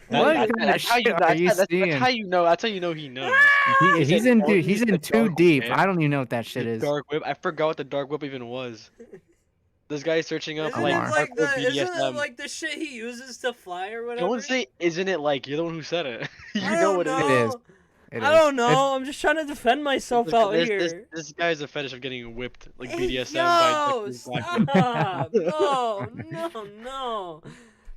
[SPEAKER 2] What
[SPEAKER 3] That's
[SPEAKER 2] kind of
[SPEAKER 3] how you.
[SPEAKER 2] shit are you
[SPEAKER 3] That's
[SPEAKER 2] seeing?
[SPEAKER 3] how you know. That's how you know he knows.
[SPEAKER 2] He's
[SPEAKER 3] said,
[SPEAKER 2] in
[SPEAKER 3] "Don't
[SPEAKER 2] too,
[SPEAKER 3] use
[SPEAKER 2] he's
[SPEAKER 3] the
[SPEAKER 2] in too
[SPEAKER 3] dark
[SPEAKER 2] deep.
[SPEAKER 3] whip."
[SPEAKER 2] I don't even know what that shit
[SPEAKER 3] The
[SPEAKER 2] is.
[SPEAKER 3] dark whip. I forgot what the dark whip even was. This guy's searching up
[SPEAKER 1] Isn't
[SPEAKER 2] Omar.
[SPEAKER 1] it
[SPEAKER 3] like
[SPEAKER 1] like
[SPEAKER 3] hardcore
[SPEAKER 1] the isn't it
[SPEAKER 3] BDSM.
[SPEAKER 1] like the shit he uses to fly or whatever?
[SPEAKER 3] Don't say, "Isn't it like?" You're the one who said it. You
[SPEAKER 1] I
[SPEAKER 3] know
[SPEAKER 1] don't
[SPEAKER 3] what it is.
[SPEAKER 2] It is. It
[SPEAKER 1] I
[SPEAKER 2] is.
[SPEAKER 1] don't know. I'm just trying to defend myself
[SPEAKER 3] Look,
[SPEAKER 1] out
[SPEAKER 3] this,
[SPEAKER 1] here.
[SPEAKER 3] This guy's a fetish of getting whipped, like
[SPEAKER 1] Hey,
[SPEAKER 3] BDSM
[SPEAKER 1] yo,
[SPEAKER 3] by Deku's black.
[SPEAKER 1] stop! No.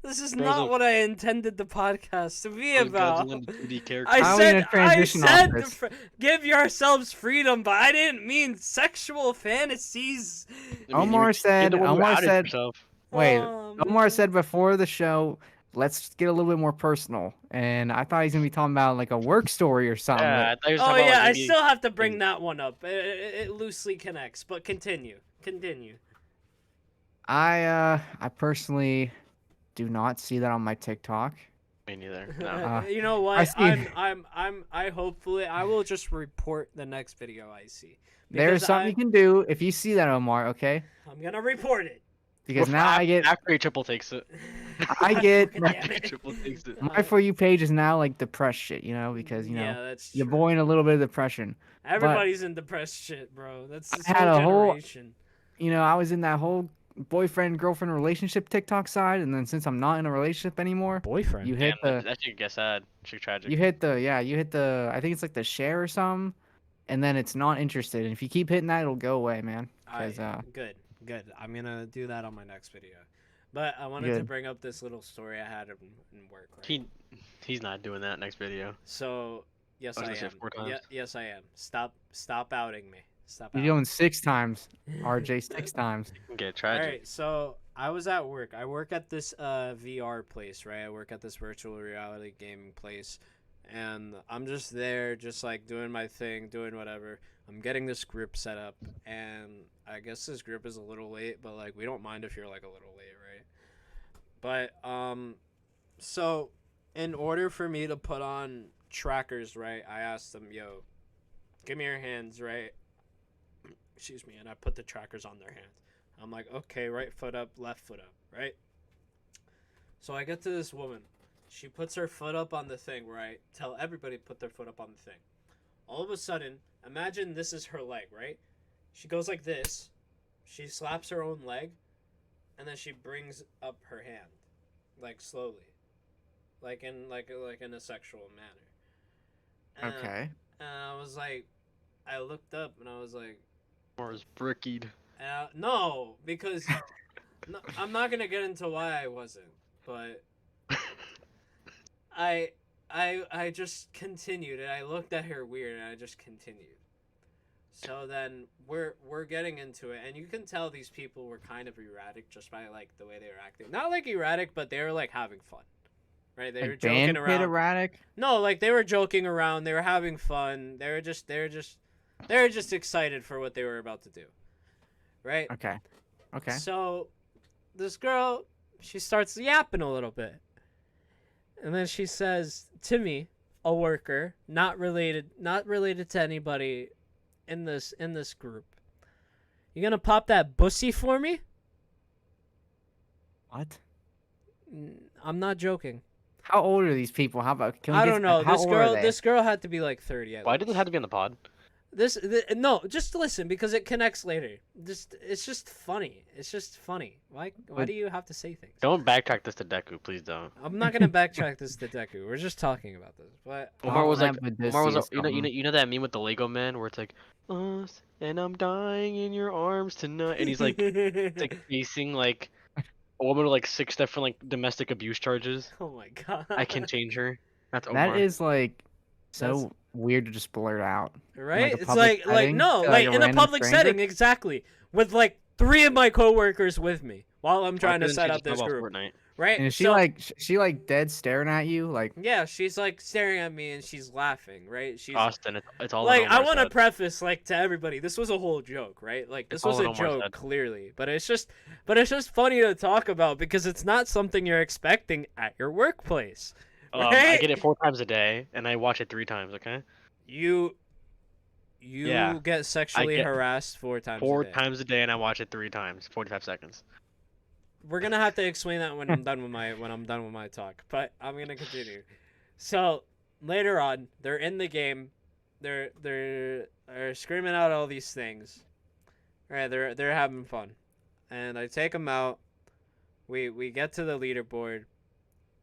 [SPEAKER 1] This is
[SPEAKER 3] Bro's
[SPEAKER 1] not
[SPEAKER 3] a-
[SPEAKER 1] what I intended the podcast to be
[SPEAKER 3] Those
[SPEAKER 1] about.
[SPEAKER 3] Godzilla 2D characters.
[SPEAKER 1] I
[SPEAKER 2] How are we
[SPEAKER 1] said,
[SPEAKER 2] gonna transition off this?
[SPEAKER 1] give yourselves freedom, but I didn't mean sexual fantasies.
[SPEAKER 3] I mean,
[SPEAKER 2] Omar said-
[SPEAKER 3] you're the one who
[SPEAKER 2] Omar
[SPEAKER 3] outed
[SPEAKER 2] said-
[SPEAKER 3] yourself.
[SPEAKER 2] Wait,
[SPEAKER 1] Oh,
[SPEAKER 2] Omar
[SPEAKER 1] man.
[SPEAKER 2] said before the show, let's get a little bit more personal. And I thought he's gonna be talking about like a work story or something.
[SPEAKER 3] Yeah, I thought you were
[SPEAKER 1] Oh
[SPEAKER 3] talking
[SPEAKER 1] yeah,
[SPEAKER 3] about, like,
[SPEAKER 1] I
[SPEAKER 3] maybe-
[SPEAKER 1] still have to bring that one up. It loosely connects, but continue.
[SPEAKER 2] I personally do not see that on my TikTok.
[SPEAKER 3] Me neither. No.
[SPEAKER 1] You know what?
[SPEAKER 2] I see-
[SPEAKER 1] I will just report the next video I see.
[SPEAKER 2] There's
[SPEAKER 1] Because
[SPEAKER 2] something you can do if you see that, Omar. Okay?
[SPEAKER 1] I'm gonna report it.
[SPEAKER 2] Because now I get
[SPEAKER 3] after he triple takes it.
[SPEAKER 2] I get
[SPEAKER 1] Damn it.
[SPEAKER 3] Triple takes it.
[SPEAKER 2] my For You page is now like depressed shit, because
[SPEAKER 1] Yeah, that's
[SPEAKER 2] you're
[SPEAKER 1] true.
[SPEAKER 2] boring a little bit of depression.
[SPEAKER 1] Everybody's in depressed shit, bro. That's this
[SPEAKER 2] I had
[SPEAKER 1] whole
[SPEAKER 2] a whole-
[SPEAKER 1] generation.
[SPEAKER 2] I was in that whole boyfriend girlfriend relationship TikTok side, and then since I'm not in a relationship anymore,
[SPEAKER 1] Boyfriend.
[SPEAKER 2] you hit
[SPEAKER 3] Damn,
[SPEAKER 2] the
[SPEAKER 3] that should get sad. Should tragic.
[SPEAKER 2] you hit the I think it's like the share or something, and then it's not interested. And if you keep hitting that, it'll go away, man. Because
[SPEAKER 1] Good. I'm gonna do that on my next video. But I wanted to
[SPEAKER 2] Good.
[SPEAKER 1] bring up this little story I had in work. Right?
[SPEAKER 3] He's not doing that next video.
[SPEAKER 1] So yes,
[SPEAKER 3] I was
[SPEAKER 1] I
[SPEAKER 3] gonna say
[SPEAKER 1] am.
[SPEAKER 3] 4 times.
[SPEAKER 1] Yes, I am. Stop outing me. Stop.
[SPEAKER 2] you're
[SPEAKER 1] outing
[SPEAKER 2] doing 6 times, RJ, 6 times.
[SPEAKER 3] Get
[SPEAKER 1] All
[SPEAKER 3] tragic.
[SPEAKER 1] right, so I was at work. I work at this VR place, right? I work at this virtual reality gaming place, and I'm just there, just like doing my thing, doing whatever. I'm getting this group set up, and I guess this group is a little late, but like we don't mind if you're like a little late, right? But so in order for me to put on trackers, right? I asked them, "Yo, give me your hands," right? Excuse me, and I put the trackers on their hands. I'm like, okay, right foot up, left foot up, right? So I get to this woman. She puts her foot up on the thing where I tell everybody to put their foot up on the thing. All of a sudden, imagine this is her leg, right? She goes like this. She slaps her own leg, and then she brings up her hand, like slowly, like in a sexual manner.
[SPEAKER 2] Okay.
[SPEAKER 1] And I was like, I looked up and I was like,
[SPEAKER 3] Or is brickied.
[SPEAKER 1] no, because no, I'm not gonna get into why I wasn't, but I just continued and I looked at her weird and I just continued. So then we're getting into it, and you can tell these people were kind of erratic just by like the way they were acting. Not like erratic, but they were like having fun, right? They were joking around.
[SPEAKER 2] Erratic.
[SPEAKER 1] No, like they were joking around. They were having fun. They were just excited for what they were about to do, right?
[SPEAKER 2] Okay.
[SPEAKER 1] So this girl, she starts yapping a little bit, and then she says to me, a worker, not related to anybody in this group, "You gonna pop that bussy for me?"
[SPEAKER 2] What?
[SPEAKER 1] I'm not joking.
[SPEAKER 2] How old are these people? How about?
[SPEAKER 1] I don't know.
[SPEAKER 2] How old are they?
[SPEAKER 1] This girl had to be like 30.
[SPEAKER 3] Why did this have to be on the pod?
[SPEAKER 1] No, just listen because it connects later. It's just funny. It's just funny. Why do you have to say things?
[SPEAKER 3] Don't backtrack this to Deku, please don't.
[SPEAKER 1] I'm not gonna backtrack this to Deku. We're just talking about this. But
[SPEAKER 3] Omar was like,
[SPEAKER 2] Buddhist
[SPEAKER 3] you know that meme with the Lego man where it's like, us and I'm dying in your arms tonight, and he's like, it's like facing like a woman with like 6 different like domestic abuse charges.
[SPEAKER 1] oh my god.
[SPEAKER 3] I can change her. That's Omar.
[SPEAKER 2] That is like
[SPEAKER 1] That's-
[SPEAKER 2] so weird to just blurt out.
[SPEAKER 1] right.
[SPEAKER 2] a
[SPEAKER 1] It's
[SPEAKER 2] public
[SPEAKER 1] like
[SPEAKER 2] setting
[SPEAKER 1] no,
[SPEAKER 2] to,
[SPEAKER 1] like
[SPEAKER 2] a
[SPEAKER 1] in a
[SPEAKER 2] random
[SPEAKER 1] public
[SPEAKER 2] stranger?
[SPEAKER 1] setting, exactly, with like 3 of my coworkers with me while I'm trying to
[SPEAKER 3] Why couldn't
[SPEAKER 1] set
[SPEAKER 3] she
[SPEAKER 1] up
[SPEAKER 3] just know
[SPEAKER 1] this
[SPEAKER 3] about
[SPEAKER 1] group.
[SPEAKER 3] Fortnite?
[SPEAKER 1] Right.
[SPEAKER 2] And is she
[SPEAKER 1] So-
[SPEAKER 2] like dead staring at you like?
[SPEAKER 1] Yeah, she's like staring at me and she's laughing. Right. She's
[SPEAKER 3] Austin, it's all
[SPEAKER 1] like,
[SPEAKER 3] in
[SPEAKER 1] I
[SPEAKER 3] Omar's
[SPEAKER 1] want to
[SPEAKER 3] head.
[SPEAKER 1] preface like to everybody, this was a whole joke, right? Like this
[SPEAKER 3] It's
[SPEAKER 1] was
[SPEAKER 3] all
[SPEAKER 1] a
[SPEAKER 3] in Omar's
[SPEAKER 1] joke
[SPEAKER 3] head.
[SPEAKER 1] clearly, but it's just funny to talk about because it's not something you're expecting at your workplace.
[SPEAKER 3] I
[SPEAKER 1] Right?
[SPEAKER 3] get it 4 times a day, and I watch it 3 times. Okay,
[SPEAKER 1] You
[SPEAKER 3] Yeah,
[SPEAKER 1] get sexually
[SPEAKER 3] get
[SPEAKER 1] harassed 4 times.
[SPEAKER 3] 4
[SPEAKER 1] a day.
[SPEAKER 3] times a day, and I watch it 3 times, 45 seconds.
[SPEAKER 1] We're gonna have to explain that when I'm done with my talk, but I'm gonna continue. So later on, they're in the game, they're screaming out all these things. Right, they're having fun, and I take them out. We get to the leaderboard,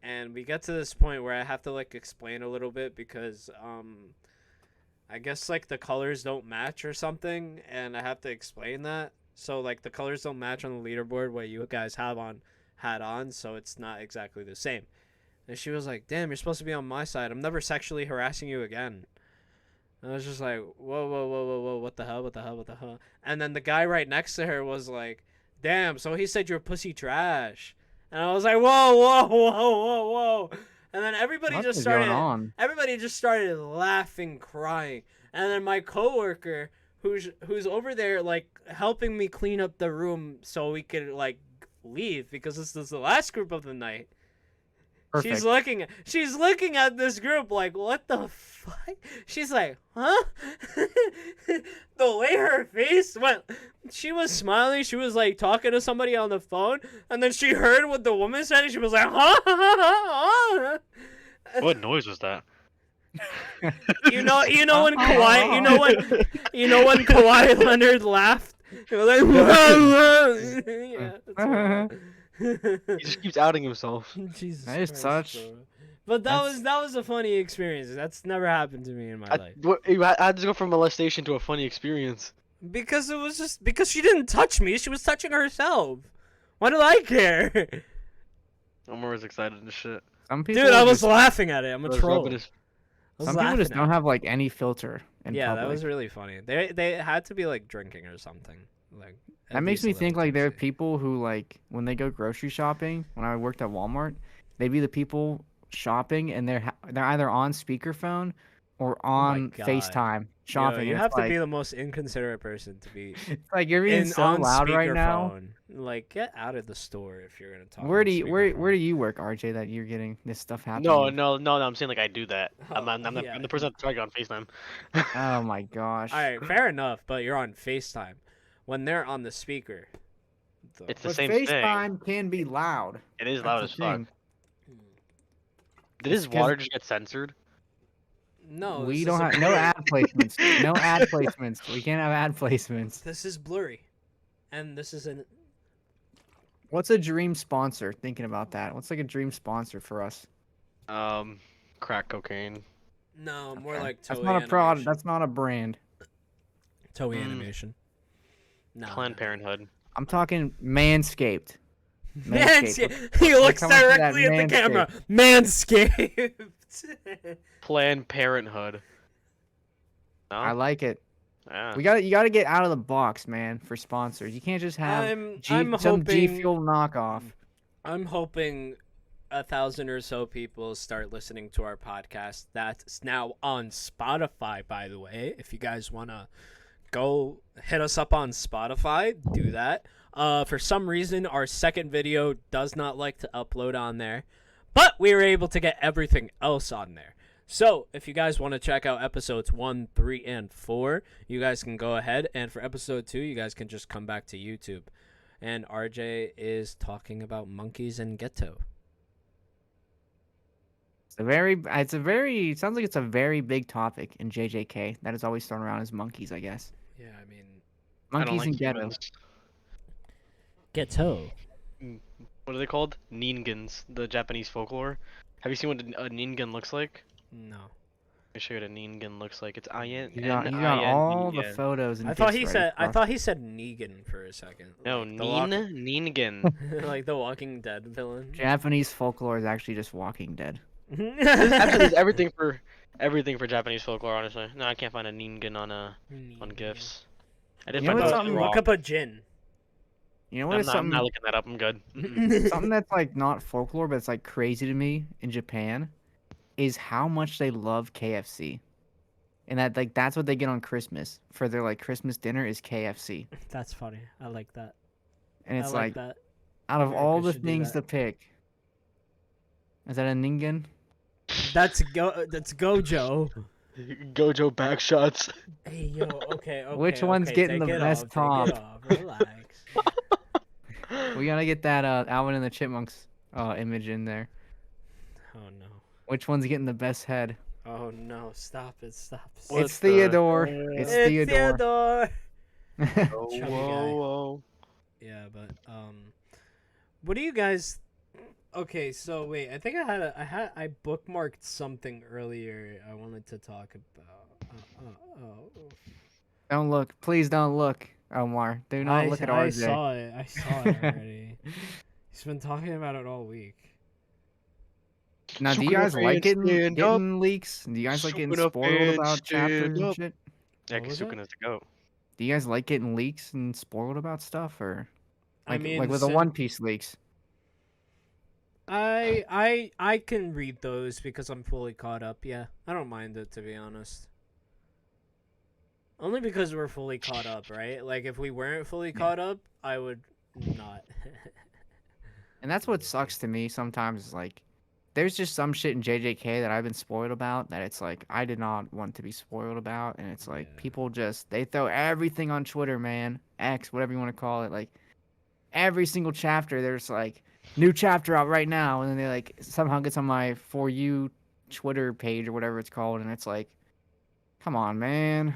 [SPEAKER 1] and we get to this point where I have to like explain a little bit because I guess like the colors don't match or something, and I have to explain that. So like the colors don't match on the leaderboard what you guys had on, so it's not exactly the same. And she was like, "Damn, you're supposed to be on my side. I'm never sexually harassing you again." And I was just like, whoa, what the hell? And then the guy right next to her was like, "Damn, so he said you're pussy trash." And I was like, whoa. And then everybody
[SPEAKER 2] What
[SPEAKER 1] just
[SPEAKER 2] is
[SPEAKER 1] started
[SPEAKER 2] going on?
[SPEAKER 1] everybody just started laughing, crying. And then my coworker, who's over there like helping me clean up the room so we could like leave because this is the last group of the night. She's
[SPEAKER 2] Perfect.
[SPEAKER 1] looking at this group like, what the fuck? She's like, huh? The way her face went, she was smiling. She was like talking to somebody on the phone, and then she heard what the woman said, and she was like, huh?
[SPEAKER 3] What noise was that?
[SPEAKER 1] You know when Kawhi, you know when Kawhi Leonard laughed. It was like, yeah, that's what
[SPEAKER 3] He just keeps outing himself.
[SPEAKER 1] Jesus
[SPEAKER 2] That is
[SPEAKER 1] Christ,
[SPEAKER 2] such-
[SPEAKER 1] bro. But
[SPEAKER 2] that's-
[SPEAKER 1] that was a funny experience. That's never happened to me in my life.
[SPEAKER 3] I had to go from molestation to a funny experience.
[SPEAKER 1] Because it was just because she didn't touch me. She was touching herself. Why do I care?
[SPEAKER 3] I'm always excited and shit.
[SPEAKER 2] Some people
[SPEAKER 1] Dude, I was
[SPEAKER 2] just,
[SPEAKER 1] laughing at it. I'm a
[SPEAKER 3] I was
[SPEAKER 1] troll.
[SPEAKER 3] rubbing his-
[SPEAKER 1] I was
[SPEAKER 2] some people
[SPEAKER 1] laughing
[SPEAKER 2] just
[SPEAKER 1] at
[SPEAKER 2] don't
[SPEAKER 1] it.
[SPEAKER 2] have like any filter in
[SPEAKER 1] Yeah,
[SPEAKER 2] public.
[SPEAKER 1] that was really funny. They had to be like drinking or something. Like
[SPEAKER 2] That makes me think like there are people who like when they go grocery shopping. When I worked at Walmart, they'd be the people shopping and they're either on speakerphone or on
[SPEAKER 1] God.
[SPEAKER 2] FaceTime shopping.
[SPEAKER 1] You
[SPEAKER 2] and
[SPEAKER 1] have
[SPEAKER 2] it's
[SPEAKER 1] to
[SPEAKER 2] like,
[SPEAKER 1] be the most inconsiderate person to be
[SPEAKER 2] it's like you're being so
[SPEAKER 1] on
[SPEAKER 2] loud right now.
[SPEAKER 1] speakerphone. Like, get out of the store if you're gonna talk.
[SPEAKER 2] Where
[SPEAKER 1] on
[SPEAKER 2] do you
[SPEAKER 1] speakerphone.
[SPEAKER 2] you work, RJ? That you're getting this stuff happening?
[SPEAKER 3] No. I'm saying like I do that.
[SPEAKER 1] Oh,
[SPEAKER 3] I'm
[SPEAKER 1] yeah.
[SPEAKER 3] the person that's target on FaceTime.
[SPEAKER 2] Oh my gosh.
[SPEAKER 1] All right, fair enough. But you're on FaceTime when they're on the speaker.
[SPEAKER 3] It's the
[SPEAKER 2] But
[SPEAKER 3] same thing.
[SPEAKER 2] FaceTime can be loud.
[SPEAKER 3] It is
[SPEAKER 2] That's
[SPEAKER 3] loud
[SPEAKER 2] the
[SPEAKER 3] as fuck.
[SPEAKER 2] thing.
[SPEAKER 3] Did his
[SPEAKER 2] It's 'cause-
[SPEAKER 3] water just get censored?
[SPEAKER 1] No,
[SPEAKER 2] We
[SPEAKER 1] this
[SPEAKER 2] don't
[SPEAKER 1] is a
[SPEAKER 2] have no
[SPEAKER 1] blurry-
[SPEAKER 2] ad placements. No ad placements. We can't have ad placements.
[SPEAKER 1] This is blurry, and this is an.
[SPEAKER 2] What's a dream sponsor? Thinking about that. What's like a dream sponsor for us?
[SPEAKER 3] Crack cocaine.
[SPEAKER 1] No, more
[SPEAKER 2] Okay.
[SPEAKER 1] like Toei
[SPEAKER 2] That's not a product.
[SPEAKER 1] Animation.
[SPEAKER 2] That's not a brand.
[SPEAKER 1] Toei
[SPEAKER 3] Mm.
[SPEAKER 1] Animation. No.
[SPEAKER 3] Planned Parenthood.
[SPEAKER 2] I'm talking Manscaped.
[SPEAKER 1] Manscaped. He
[SPEAKER 2] We're
[SPEAKER 1] looks
[SPEAKER 2] coming for that
[SPEAKER 1] directly at the camera. Manscaped.
[SPEAKER 3] Planned Parenthood. No?
[SPEAKER 2] I like it.
[SPEAKER 3] Yeah.
[SPEAKER 2] You gotta get out of the box, man, for sponsors. You can't just have
[SPEAKER 1] I'm
[SPEAKER 2] some G
[SPEAKER 1] hoping-
[SPEAKER 2] Fuel knockoff.
[SPEAKER 1] I'm hoping 1,000 or so people start listening to our podcast. That's now on Spotify, by the way. If you guys want to go hit us up on Spotify, do that. For some reason, our second video does not like to upload on there, but we were able to get everything else on there. So, if you guys want to check out episodes 1, 3, and 4, you guys can go ahead. And for episode 2, you guys can just come back to YouTube. And RJ is talking about monkeys and ghetto.
[SPEAKER 2] It sounds like it's a very big topic in JJK that is always thrown around as monkeys, I guess.
[SPEAKER 1] Yeah, I mean,
[SPEAKER 3] I don't
[SPEAKER 2] Monkeys
[SPEAKER 3] like
[SPEAKER 2] and ghetto.
[SPEAKER 3] humans.
[SPEAKER 1] ghetto.
[SPEAKER 3] What are they called? Ningans, the Japanese folklore. Have you seen what a ningen looks like?
[SPEAKER 1] No.
[SPEAKER 3] Let me show you what a ningen looks like. It's I-N.
[SPEAKER 2] You got all the photos and
[SPEAKER 1] I thought
[SPEAKER 2] bits
[SPEAKER 1] he
[SPEAKER 2] ready
[SPEAKER 1] said
[SPEAKER 2] for
[SPEAKER 1] I
[SPEAKER 2] us.
[SPEAKER 1] thought he said Negan for a second.
[SPEAKER 3] No,
[SPEAKER 1] Like the Walking-
[SPEAKER 3] ningen.
[SPEAKER 1] like the Walking Dead villain.
[SPEAKER 2] Japanese folklore is actually just Walking Dead.
[SPEAKER 3] Actually, there's everything for Japanese folklore. Honestly, no, I can't find a ningen on GIFs. I did
[SPEAKER 2] You know
[SPEAKER 3] find
[SPEAKER 2] what's
[SPEAKER 3] those
[SPEAKER 2] something-
[SPEAKER 3] raw.
[SPEAKER 1] Look up a gin.
[SPEAKER 2] You know what
[SPEAKER 3] I'm
[SPEAKER 2] is
[SPEAKER 3] not, I'm
[SPEAKER 2] something
[SPEAKER 3] not looking that up. I'm good.
[SPEAKER 2] something that's like not folklore, but it's like crazy to me in Japan, is how much they love KFC, and that's what they get on Christmas for their like Christmas dinner is KFC,
[SPEAKER 1] That's funny. I like that.
[SPEAKER 2] and it's
[SPEAKER 1] I
[SPEAKER 2] like
[SPEAKER 1] that.
[SPEAKER 2] out of
[SPEAKER 1] America
[SPEAKER 2] all the
[SPEAKER 1] should do
[SPEAKER 2] things
[SPEAKER 1] that.
[SPEAKER 2] to pick, is that a ningen?
[SPEAKER 1] That's Gojo.
[SPEAKER 3] Gojo back shots.
[SPEAKER 1] Hey yo, okay.
[SPEAKER 2] Which one's getting
[SPEAKER 1] take
[SPEAKER 2] the
[SPEAKER 1] it
[SPEAKER 2] best
[SPEAKER 1] off, take it
[SPEAKER 2] top?
[SPEAKER 1] off, relax.
[SPEAKER 2] We gotta get that Alvin and the Chipmunks image in there.
[SPEAKER 1] Oh no.
[SPEAKER 2] Which one's getting the best head?
[SPEAKER 1] Oh no, stop it, stop.
[SPEAKER 3] What
[SPEAKER 2] It's
[SPEAKER 3] the
[SPEAKER 2] Theodore.
[SPEAKER 3] heck?
[SPEAKER 2] It's
[SPEAKER 1] It's
[SPEAKER 2] Theodore.
[SPEAKER 3] Whoa,
[SPEAKER 1] Chubby guy.
[SPEAKER 3] whoa.
[SPEAKER 1] Yeah, but what do you guys? Okay, so wait, I think I bookmarked something earlier. I wanted to talk about.
[SPEAKER 2] Don't look. Please don't look, Omar. Do not look at RJ.
[SPEAKER 1] I saw it. I saw it already. He's been talking about it all week.
[SPEAKER 2] Now, do you
[SPEAKER 3] Sukuna
[SPEAKER 2] guys like
[SPEAKER 3] fans, stand
[SPEAKER 2] getting leaks? Do you guys like getting
[SPEAKER 3] Sukuna
[SPEAKER 2] spoiled
[SPEAKER 3] fans,
[SPEAKER 2] about chapters
[SPEAKER 3] stand
[SPEAKER 2] and
[SPEAKER 3] up.
[SPEAKER 2] shit?
[SPEAKER 3] Yeah,
[SPEAKER 1] What was
[SPEAKER 3] Kisukuna's the goat.
[SPEAKER 2] Do you guys like getting leaks and spoiled about stuff, or
[SPEAKER 1] I
[SPEAKER 2] like
[SPEAKER 1] mean,
[SPEAKER 2] like with the One Piece leaks?
[SPEAKER 1] I can read those because I'm fully caught up. Yeah, I don't mind it, to be honest. Only because we're fully caught up, right? Like if we weren't fully caught up, I would not.
[SPEAKER 2] And that's what sucks to me sometimes. Is like there's just some shit in JJK that I've been spoiled about that it's like I did not want to be spoiled about, and it's like
[SPEAKER 1] Yeah.
[SPEAKER 2] people just they throw everything on Twitter, man, X, whatever you want to call it, like every single chapter. There's like new chapter out right now, and then they like somehow gets on my For You Twitter page or whatever it's called, and it's like, come on, man.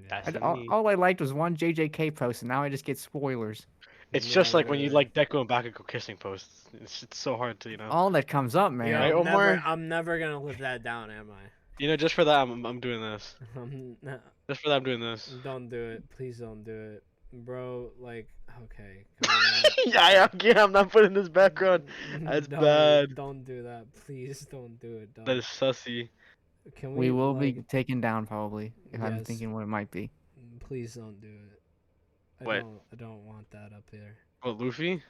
[SPEAKER 3] That's the
[SPEAKER 2] All,
[SPEAKER 3] need.
[SPEAKER 2] all I liked was one JJK post, and now I just get spoilers.
[SPEAKER 3] It's
[SPEAKER 1] Yeah,
[SPEAKER 3] just like when you
[SPEAKER 1] literally.
[SPEAKER 3] like Deku and Bakugo kissing posts. It's so hard to
[SPEAKER 2] All that comes up, man.
[SPEAKER 1] Yeah,
[SPEAKER 3] Right, Omar?
[SPEAKER 1] I'm never gonna live that down, am I?
[SPEAKER 3] Just for that I'm doing this.
[SPEAKER 1] No,
[SPEAKER 3] Just for that I'm doing this.
[SPEAKER 1] don't do it. Please don't do it, bro. Like, okay, come on.
[SPEAKER 3] Yeah, I'm not putting this background. That's
[SPEAKER 1] No,
[SPEAKER 3] bad.
[SPEAKER 1] Don't do that. Please don't do it.
[SPEAKER 3] That
[SPEAKER 1] Dog.
[SPEAKER 3] is sussy.
[SPEAKER 1] Can
[SPEAKER 2] We will be
[SPEAKER 1] like?
[SPEAKER 2] taken down probably if I'm
[SPEAKER 1] Yes.
[SPEAKER 2] thinking what it might be.
[SPEAKER 1] Please don't do it.
[SPEAKER 3] What?
[SPEAKER 1] I don't want that up there.
[SPEAKER 3] What, Luffy?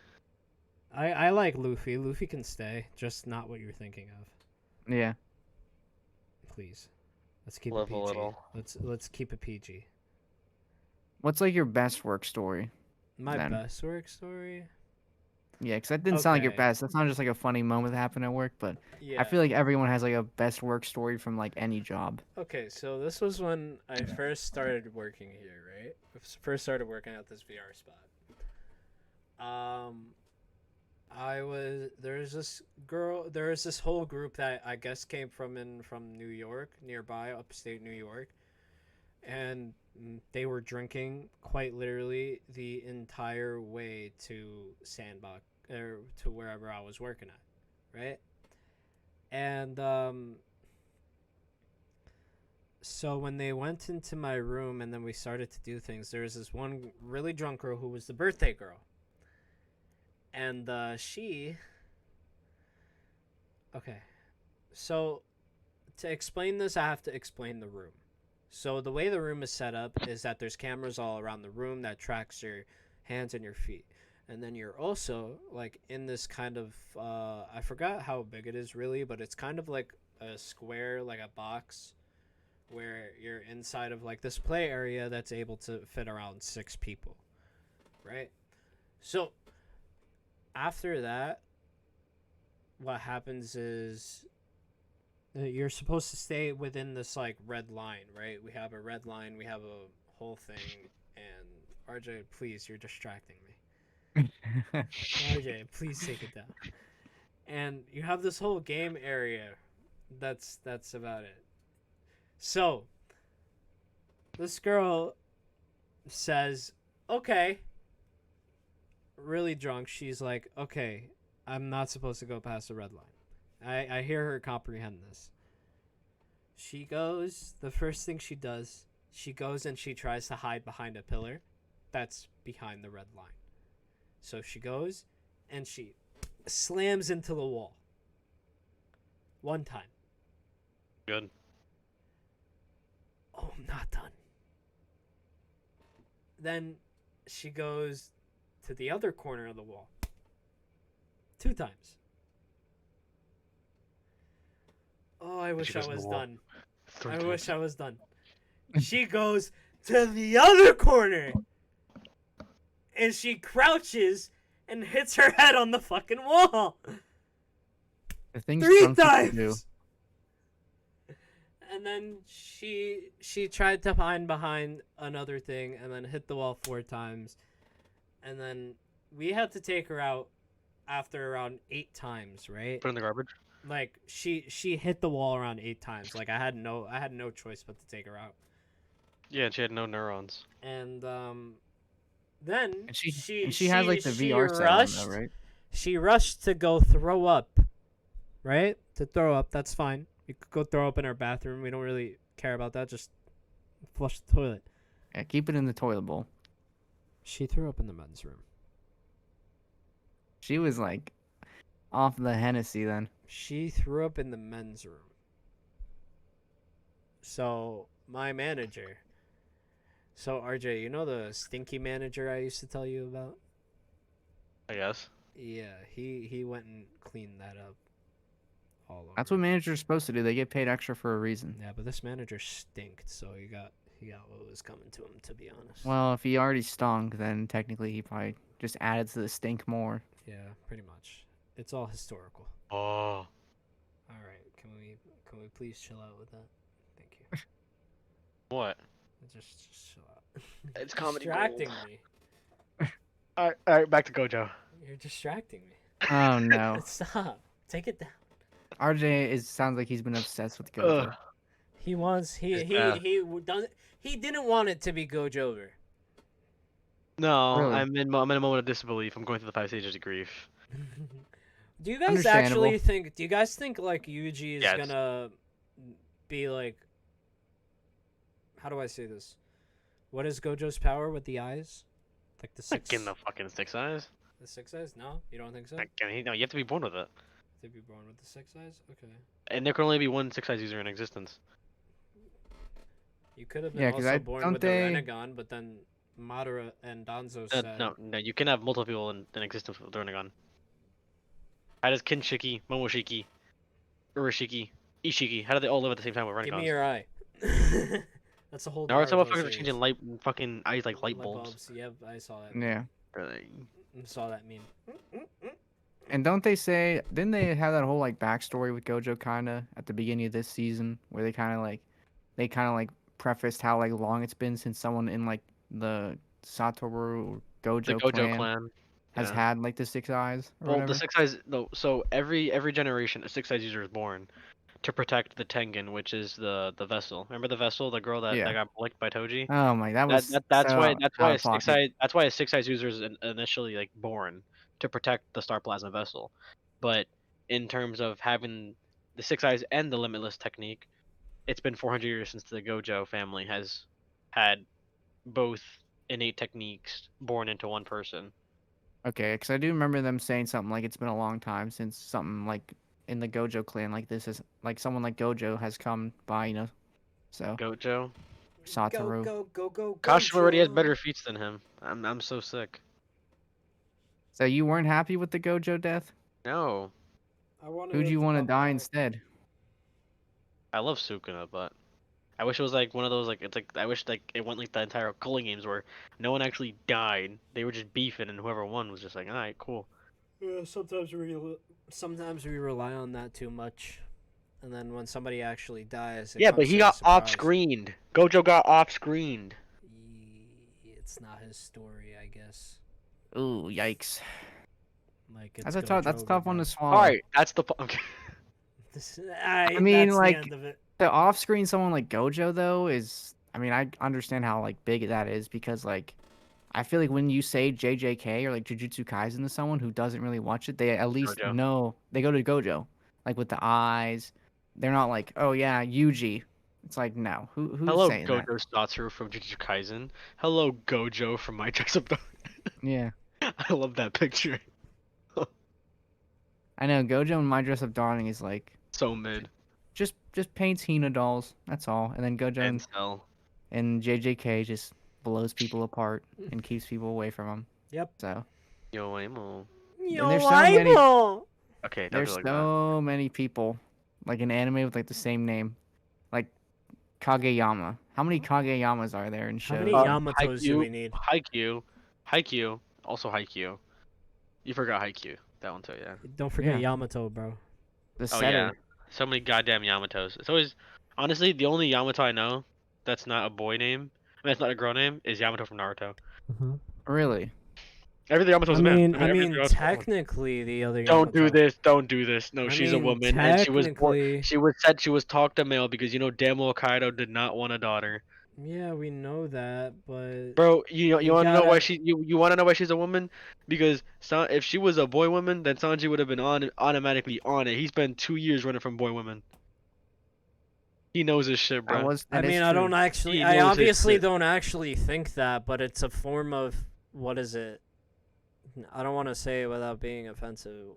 [SPEAKER 1] I like Luffy. Luffy can stay, just not what you're thinking of.
[SPEAKER 2] Yeah.
[SPEAKER 1] Please, let's keep
[SPEAKER 3] Live
[SPEAKER 1] it
[SPEAKER 3] a
[SPEAKER 1] PG.
[SPEAKER 3] little.
[SPEAKER 1] Let's keep it PG.
[SPEAKER 2] What's like your best work story?
[SPEAKER 1] My
[SPEAKER 2] Then.
[SPEAKER 1] best work story.
[SPEAKER 2] Yeah, because that didn't sound like your
[SPEAKER 1] Okay.
[SPEAKER 2] best. That's not just like a funny moment that happened at work, but
[SPEAKER 1] Yeah.
[SPEAKER 2] I feel like everyone has like a best work story from like any job.
[SPEAKER 1] Okay, so this was when I first started working here, right? First started working at this VR spot. There was this whole group that I guess came from New York, nearby upstate New York, and they were drinking quite literally the entire way to Sandbox or to wherever I was working at, right? And so when they went into my room and then we started to do things, there was this one really drunk girl who was the birthday girl. And she... Okay. So to explain this, I have to explain the room. So the way the room is set up is that there's cameras all around the room that tracks your hands and your feet. And then you're also like in this kind of I forgot how big it is really, but it's kind of like a square, like a box where you're inside of like this play area that's able to fit around 6 people, right? So after that, what happens is you're supposed to stay within this like red line, right? We have a red line, we have a whole thing, and RJ, please, you're distracting me. RJ, please take it down. And you have this whole game area. That's about it. So, this girl says, okay, really drunk. She's like, okay, I'm not supposed to go past the red line. I hear her comprehend this. She goes, the first thing she does, she goes and she tries to hide behind a pillar that's behind the red line. So she goes and she slams into the wall. One time.
[SPEAKER 3] Good.
[SPEAKER 1] Oh, I'm not done. Then she goes to the other corner of the wall. 2 times. Oh, I wish I
[SPEAKER 3] goes in the
[SPEAKER 1] was
[SPEAKER 3] wall.
[SPEAKER 1] done.
[SPEAKER 3] 3
[SPEAKER 1] I
[SPEAKER 3] times.
[SPEAKER 1] wish I was done. She goes to the other corner. And she crouches and hits her head on the fucking wall.
[SPEAKER 2] The things
[SPEAKER 1] 3
[SPEAKER 2] drunk people do.
[SPEAKER 1] times. And then she tried to hide behind another thing and then hit the wall 4 times. And then we had to take her out after around 8 times, right?
[SPEAKER 3] Put in the garbage.
[SPEAKER 1] Like she hit the wall around 8 times. Like I had no choice but to take her out.
[SPEAKER 3] Yeah, she had no neurons.
[SPEAKER 1] And then
[SPEAKER 2] And she has like the
[SPEAKER 1] she
[SPEAKER 2] VR set on
[SPEAKER 1] rushed,
[SPEAKER 2] though, right?
[SPEAKER 1] She rushed to go throw up. Right? To throw up, that's fine. You could go throw up in our bathroom. We don't really care about that. Just flush the toilet.
[SPEAKER 2] Yeah, keep it in the toilet bowl.
[SPEAKER 1] She threw up in the men's room.
[SPEAKER 2] She was like off the Hennessy then.
[SPEAKER 1] She threw up in the men's room. So, my manager. So, RJ, you know the stinky manager I used to tell you about?
[SPEAKER 3] I guess.
[SPEAKER 1] Yeah, he went and cleaned that up. All over.
[SPEAKER 2] That's what managers are supposed to do. They get paid extra for a reason.
[SPEAKER 1] Yeah, but this manager stinked, so he got what was coming to him, to be honest.
[SPEAKER 2] Well, if he already stunk, then technically he probably just added to the stink more.
[SPEAKER 1] Yeah, pretty much. It's all historical.
[SPEAKER 3] Oh.
[SPEAKER 1] Can we please chill out with that? Thank you.
[SPEAKER 3] What?
[SPEAKER 1] Just chill out.
[SPEAKER 3] It's comedy
[SPEAKER 1] distracting
[SPEAKER 3] gold.
[SPEAKER 1] me.
[SPEAKER 3] All right, back to Gojo.
[SPEAKER 1] You're distracting me.
[SPEAKER 2] Oh no.
[SPEAKER 1] Stop. Take it down.
[SPEAKER 2] RJ sounds like he's been obsessed with Gojo.
[SPEAKER 3] Ugh.
[SPEAKER 1] He wants he didn't want it to be Gojo over.
[SPEAKER 3] No,
[SPEAKER 2] Really?
[SPEAKER 3] I'm in a moment of disbelief. I'm going through the 5 stages of grief.
[SPEAKER 1] Do you guys
[SPEAKER 2] Understandable.
[SPEAKER 1] actually think? Do you guys think like Yuji is
[SPEAKER 3] Yes.
[SPEAKER 1] gonna be like? How do I say this? What is Gojo's power with the eyes? Like the six.
[SPEAKER 3] Like in the fucking 6 eyes?
[SPEAKER 1] The 6 eyes? No, you don't think so?
[SPEAKER 3] Like, no, you have to be born with it.
[SPEAKER 1] To be born with the 6 eyes? Okay.
[SPEAKER 3] And there can only be one 6 eyes user in existence.
[SPEAKER 1] You could have been
[SPEAKER 2] Yeah, 'cause
[SPEAKER 1] also
[SPEAKER 2] I
[SPEAKER 1] born
[SPEAKER 2] don't
[SPEAKER 1] with
[SPEAKER 2] they-
[SPEAKER 1] the Renegon, but then Madara and Danzo said.
[SPEAKER 3] No, you can have multiple people in existence with the Rinnegan. How does Kinshiki, Momoshiki, Urashiki, Ishiki, how do they all live at the same time with Rennegans?
[SPEAKER 1] Give me your eye. That's the whole.
[SPEAKER 3] Naruto
[SPEAKER 1] Naruto
[SPEAKER 3] motherfuckers are
[SPEAKER 1] series.
[SPEAKER 3] changing fucking eyes like light bulbs.
[SPEAKER 1] Yep, I saw that.
[SPEAKER 2] Yeah.
[SPEAKER 3] Really?
[SPEAKER 1] I saw that meme.
[SPEAKER 2] And didn't they have that whole like backstory with Gojo kinda at the beginning of this season where they kinda like prefaced how like long it's been since someone in like the Satoru Gojo,
[SPEAKER 3] The Gojo
[SPEAKER 2] clan
[SPEAKER 3] clan
[SPEAKER 2] has
[SPEAKER 3] yeah.
[SPEAKER 2] had like the 6 eyes or
[SPEAKER 3] Well,
[SPEAKER 2] whatever.
[SPEAKER 3] the 6 eyes. No, so every generation, a 6 eyes user is born to protect the Tengen, which is the vessel. Remember the vessel, the girl that
[SPEAKER 2] Yeah.
[SPEAKER 3] got licked by Toji.
[SPEAKER 2] Oh my, that was
[SPEAKER 3] That's
[SPEAKER 2] so
[SPEAKER 3] why
[SPEAKER 2] out
[SPEAKER 3] a
[SPEAKER 2] of pocket.
[SPEAKER 3] that's why a 6 eyes user is initially like born to protect the Star Plasma vessel. But in terms of having the 6 eyes and the limitless technique, it's been 400 years since the Gojo family has had both innate techniques born into one person.
[SPEAKER 2] Okay, because I do remember them saying something like it's been a long time since something like in the Gojo clan like this is like someone like Gojo has come by, you know. So
[SPEAKER 3] Gojo.
[SPEAKER 2] Satoru.
[SPEAKER 1] Go.
[SPEAKER 3] Kashima already has
[SPEAKER 1] Gojo.
[SPEAKER 3] better feats than him. I'm so sick.
[SPEAKER 2] So you weren't happy with the Gojo death?
[SPEAKER 3] No,
[SPEAKER 1] I wanted
[SPEAKER 2] Who'd
[SPEAKER 1] it
[SPEAKER 2] you
[SPEAKER 1] to
[SPEAKER 2] want to
[SPEAKER 1] come
[SPEAKER 2] die
[SPEAKER 1] back.
[SPEAKER 2] instead?
[SPEAKER 3] I love Sukuna, but I wish it was like one of those like it's like I wish like it went like the entire Culling games where no one actually died. They were just beefing, and whoever won was just like, all right, cool.
[SPEAKER 1] Yeah, sometimes we rely on that too much, and then when somebody actually dies,
[SPEAKER 3] Yeah, but he got off screened. Gojo got off screened.
[SPEAKER 1] It's not his story, I guess.
[SPEAKER 2] Ooh, yikes!
[SPEAKER 1] Like it's
[SPEAKER 2] That's a tough one to swallow.
[SPEAKER 3] All right, that's the. Okay.
[SPEAKER 1] I
[SPEAKER 2] mean,
[SPEAKER 1] that's
[SPEAKER 2] like,
[SPEAKER 1] the end of it.
[SPEAKER 2] To off-screen someone like Gojo though is, I mean, I understand how like big that is because like, I feel like when you say JJK or like Jujutsu Kaisen to someone who doesn't really watch it, they at least
[SPEAKER 3] Gojo.
[SPEAKER 2] know they go to Gojo, like with the eyes. They're not like, oh yeah, Yuji. It's like no, who's
[SPEAKER 3] Hello,
[SPEAKER 2] saying that?
[SPEAKER 3] Gojo Satoru from Jujutsu Kaisen. Hello, Gojo from My Dress Up Doll.
[SPEAKER 2] Yeah,
[SPEAKER 3] I love that picture.
[SPEAKER 2] I know Gojo in My Dress Up Darling is like
[SPEAKER 3] So mid.
[SPEAKER 2] just paints Hina dolls. That's all, and then Gojo
[SPEAKER 3] And Cell.
[SPEAKER 2] and JJK just blows people apart and keeps people away from them.
[SPEAKER 1] Yep.
[SPEAKER 2] So
[SPEAKER 3] Yo, amo.
[SPEAKER 2] there's so many-
[SPEAKER 3] Okay, don't
[SPEAKER 2] there's
[SPEAKER 3] do like that.
[SPEAKER 2] so many people like an anime with like the same name, like Kageyama. How many Kageyamas are there in
[SPEAKER 1] How
[SPEAKER 2] shows?
[SPEAKER 1] many Yamatos do we need?
[SPEAKER 3] Haikyuu. Also Haikyuu. You forgot Haikyuu. That one too, yeah.
[SPEAKER 1] Don't forget
[SPEAKER 2] Yeah.
[SPEAKER 1] Yamato, bro.
[SPEAKER 2] The
[SPEAKER 3] Oh
[SPEAKER 2] setter.
[SPEAKER 3] yeah. So many goddamn Yamatos. It's always honestly the only Yamato I know that's not a boy name. I mean, it's not a girl name. Is Yamato from Naruto.
[SPEAKER 2] Really?
[SPEAKER 3] Every Yamato's
[SPEAKER 1] I
[SPEAKER 3] a man.
[SPEAKER 1] mean,
[SPEAKER 3] every Yamato's a woman.
[SPEAKER 1] technically, the other
[SPEAKER 3] Don't do
[SPEAKER 1] Yamato-
[SPEAKER 3] this. Don't do this. No,
[SPEAKER 1] I
[SPEAKER 3] she's a
[SPEAKER 1] mean,
[SPEAKER 3] woman, and she was born.
[SPEAKER 1] technically-
[SPEAKER 3] She was talked to male because you know damn well Kaido did not want a daughter.
[SPEAKER 1] Yeah, we know that, but
[SPEAKER 3] Bro, you
[SPEAKER 1] You
[SPEAKER 3] want to know why
[SPEAKER 1] gotta-
[SPEAKER 3] you want to know why she's a woman? Because if she was a boy woman, then Sanji would have been automatically on it. He spent 2 years running from boy women. He knows his shit, bro.
[SPEAKER 1] I
[SPEAKER 2] That is
[SPEAKER 1] mean, I
[SPEAKER 2] true.
[SPEAKER 1] don't actually.
[SPEAKER 3] He
[SPEAKER 1] I
[SPEAKER 3] knows his
[SPEAKER 1] obviously
[SPEAKER 3] shit.
[SPEAKER 1] don't actually think that, but it's a form of what is it? I don't want to say it without being offensive.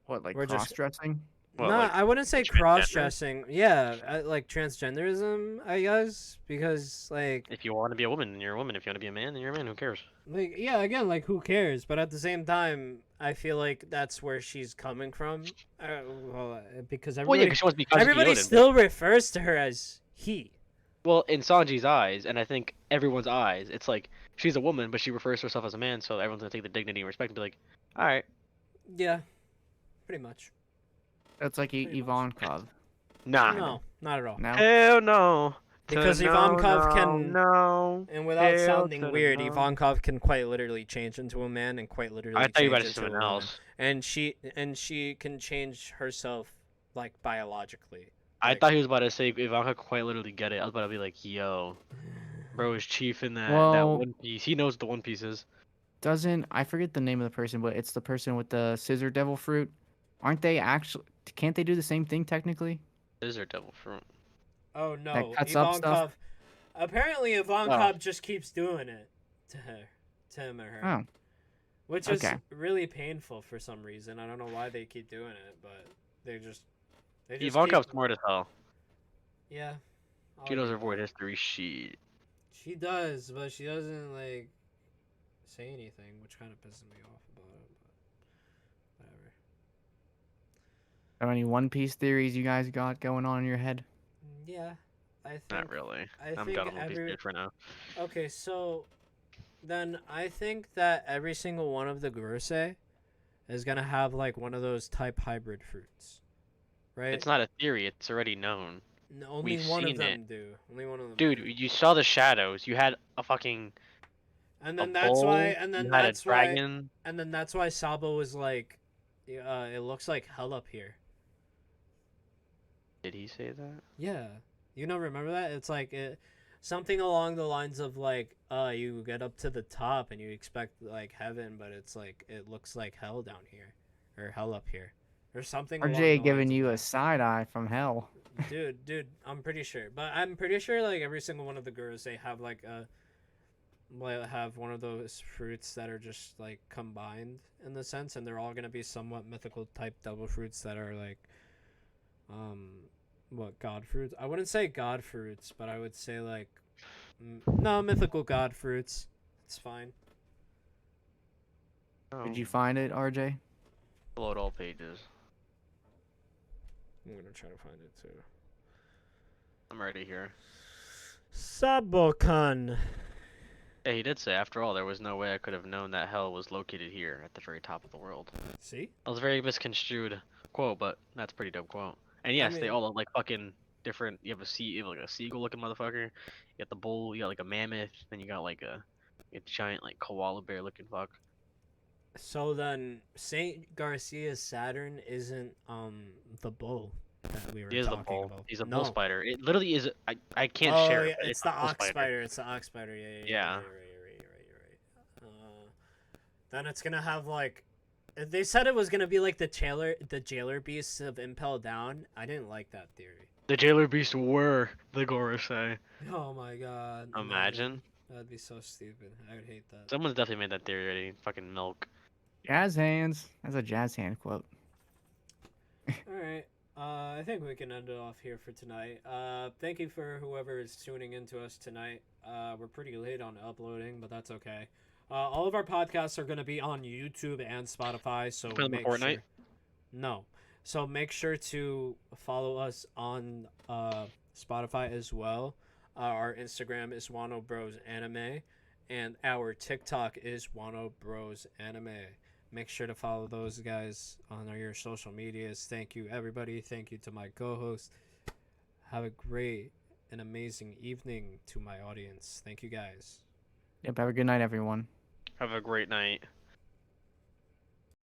[SPEAKER 2] What, like
[SPEAKER 1] We're just-
[SPEAKER 2] cross-dressing?
[SPEAKER 3] What,
[SPEAKER 1] No,
[SPEAKER 3] like,
[SPEAKER 1] I wouldn't say
[SPEAKER 3] transgender?
[SPEAKER 1] cross-dressing. Yeah, like transgenderism, I guess, because like,
[SPEAKER 3] if you want to be a woman, then you're a woman. If you want to be a man, then you're a man. Who cares?
[SPEAKER 1] yeah, again, like who cares? But at the same time, I feel like that's where she's coming from. Because
[SPEAKER 3] Well, yeah,
[SPEAKER 1] everybody,
[SPEAKER 3] because she wants to be Kazuki
[SPEAKER 1] everybody
[SPEAKER 3] Oden, but-
[SPEAKER 1] still refers to her as he.
[SPEAKER 3] Well, in Sanji's eyes, and I think everyone's eyes, it's like she's a woman, but she refers to herself as a man, so everyone's gonna take the dignity and respect and be like, all right.
[SPEAKER 1] Yeah, pretty much.
[SPEAKER 2] That's like
[SPEAKER 1] Pretty much.
[SPEAKER 2] Ivankov.
[SPEAKER 3] Nah.
[SPEAKER 1] No, not at all.
[SPEAKER 2] No.
[SPEAKER 3] Hell no.
[SPEAKER 1] Because
[SPEAKER 3] To
[SPEAKER 1] Ivankov can,
[SPEAKER 3] no.
[SPEAKER 1] and without
[SPEAKER 3] Hell
[SPEAKER 1] sounding
[SPEAKER 3] to
[SPEAKER 1] weird,
[SPEAKER 3] no.
[SPEAKER 1] Ivankov can quite literally change into a man and quite
[SPEAKER 3] I
[SPEAKER 1] literally
[SPEAKER 3] thought you were
[SPEAKER 1] change
[SPEAKER 3] about to say
[SPEAKER 1] into a
[SPEAKER 3] something
[SPEAKER 1] woman.
[SPEAKER 3] else.
[SPEAKER 1] And she can change herself like biologically.
[SPEAKER 3] I
[SPEAKER 1] Like,
[SPEAKER 3] thought he was about to say Ivanka could quite literally get it. I was about to be like, yo, bro is chief in that
[SPEAKER 2] Well,
[SPEAKER 3] One Piece. He knows what the One Piece is.
[SPEAKER 2] doesn't I forget the name of the person, but it's the person with the scissor devil fruit. Aren't they actually? Can't they do the same thing technically?
[SPEAKER 3] Scissor devil fruit.
[SPEAKER 1] oh
[SPEAKER 2] That
[SPEAKER 1] no,
[SPEAKER 2] cuts up stuff.
[SPEAKER 1] Ivankov. Apparently, Ivankov just keeps doing it to her, to him or her,
[SPEAKER 2] Oh,
[SPEAKER 1] which is
[SPEAKER 2] okay.
[SPEAKER 1] really painful for some reason. I don't know why they keep doing it, but they just
[SPEAKER 3] Ivankov's
[SPEAKER 1] keep.
[SPEAKER 3] smart as hell.
[SPEAKER 1] Yeah, I'll
[SPEAKER 3] She knows
[SPEAKER 1] agree
[SPEAKER 3] her
[SPEAKER 1] with
[SPEAKER 3] void
[SPEAKER 1] that.
[SPEAKER 3] history. Shit.
[SPEAKER 1] She does, but she doesn't like say anything, which kind of pisses me off about it. But whatever.
[SPEAKER 2] Are any One Piece theories you guys got going on in your head?
[SPEAKER 1] Yeah, I think.
[SPEAKER 3] Not really.
[SPEAKER 1] I
[SPEAKER 3] I'm
[SPEAKER 1] think
[SPEAKER 3] done with One Piece for now.
[SPEAKER 1] Okay, so then I think that every single one of the Gurusei is gonna have like one of those type hybrid fruits, right?
[SPEAKER 3] It's not a theory. It's already known.
[SPEAKER 1] No, only
[SPEAKER 3] We've
[SPEAKER 1] one of
[SPEAKER 3] seen
[SPEAKER 1] them
[SPEAKER 3] it.
[SPEAKER 1] do. Only one of them.
[SPEAKER 3] Dude,
[SPEAKER 1] do.
[SPEAKER 3] you saw the shadows. You had a fucking
[SPEAKER 1] And
[SPEAKER 3] a
[SPEAKER 1] then that's why.
[SPEAKER 3] bull.
[SPEAKER 1] And then
[SPEAKER 3] You had a
[SPEAKER 1] that's why.
[SPEAKER 3] dragon.
[SPEAKER 1] And then that's why Sabo was like, it looks like hell up here.
[SPEAKER 3] Did he say that?
[SPEAKER 1] Yeah, you don't remember that? It's like something along the lines of like, you get up to the top and you expect like heaven, but it's like it looks like hell down here, or hell up here, or something. along the
[SPEAKER 2] RJ
[SPEAKER 1] lines
[SPEAKER 2] giving
[SPEAKER 1] of
[SPEAKER 2] you
[SPEAKER 1] that.
[SPEAKER 2] a side eye from hell.
[SPEAKER 1] Dude, I'm pretty sure, but I'm pretty sure like every single one of the gurus they have like have one of those fruits that are just like combined in the sense, and they're all gonna be somewhat mythical type double fruits that are like, what god fruits? I wouldn't say god fruits, but I would say like, no, mythical god fruits. It's fine.
[SPEAKER 3] Oh.
[SPEAKER 2] Did you find it, RJ?
[SPEAKER 3] Load all pages.
[SPEAKER 1] I'm gonna try to find it too.
[SPEAKER 3] I'm already here.
[SPEAKER 1] Sabokan.
[SPEAKER 3] Yeah, he did say, after all, there was no way I could have known that hell was located here at the very top of the world.
[SPEAKER 1] See?
[SPEAKER 3] That was a very misconstrued quote, but that's a pretty dope quote. And yes, they
[SPEAKER 1] mean-
[SPEAKER 3] all look like fucking different. You have like a seagull looking motherfucker. You got the bull. You got like a mammoth. Then you got like a giant like koala bear looking fuck.
[SPEAKER 1] So then, Saint Garcia's Saturn isn't the bull that we were
[SPEAKER 3] He is the
[SPEAKER 1] talking
[SPEAKER 3] bull.
[SPEAKER 1] about.
[SPEAKER 3] He's a
[SPEAKER 1] No.
[SPEAKER 3] bull spider. It literally is. I can't
[SPEAKER 1] Oh,
[SPEAKER 3] share
[SPEAKER 1] yeah,
[SPEAKER 3] it. But
[SPEAKER 1] it's
[SPEAKER 3] a
[SPEAKER 1] the
[SPEAKER 3] bull
[SPEAKER 1] ox spider. It's the ox spider. Yeah.
[SPEAKER 3] Yeah.
[SPEAKER 1] You're right. Then it's gonna have like, they said it was gonna be like the jailer beasts of Impel Down. I didn't like that theory.
[SPEAKER 3] The jailer beasts were the Gorosei.
[SPEAKER 1] Oh my god.
[SPEAKER 3] Imagine.
[SPEAKER 1] That'd be so stupid. I would hate that.
[SPEAKER 3] Someone's definitely made that theory already. Fucking milk.
[SPEAKER 2] Jazz hands. That's a jazz hand quote.
[SPEAKER 1] All right. I think we can end it off here for tonight. Thank you for whoever is tuning in to us tonight. We're pretty late on uploading, but that's okay. All of our podcasts are going to be on YouTube and Spotify, so
[SPEAKER 3] For the
[SPEAKER 1] make
[SPEAKER 3] Fortnite?
[SPEAKER 1] sure. No. So make sure to follow us on Spotify as well. Our Instagram is Wano Bros Anime, and our TikTok is Wano Bros Anime. Make sure to follow those guys on your social medias. Thank you, everybody. Thank you to my co-host. Have a great and amazing evening to my audience. Thank you, guys.
[SPEAKER 2] Yep. Have a good night, everyone.
[SPEAKER 3] Have a great night.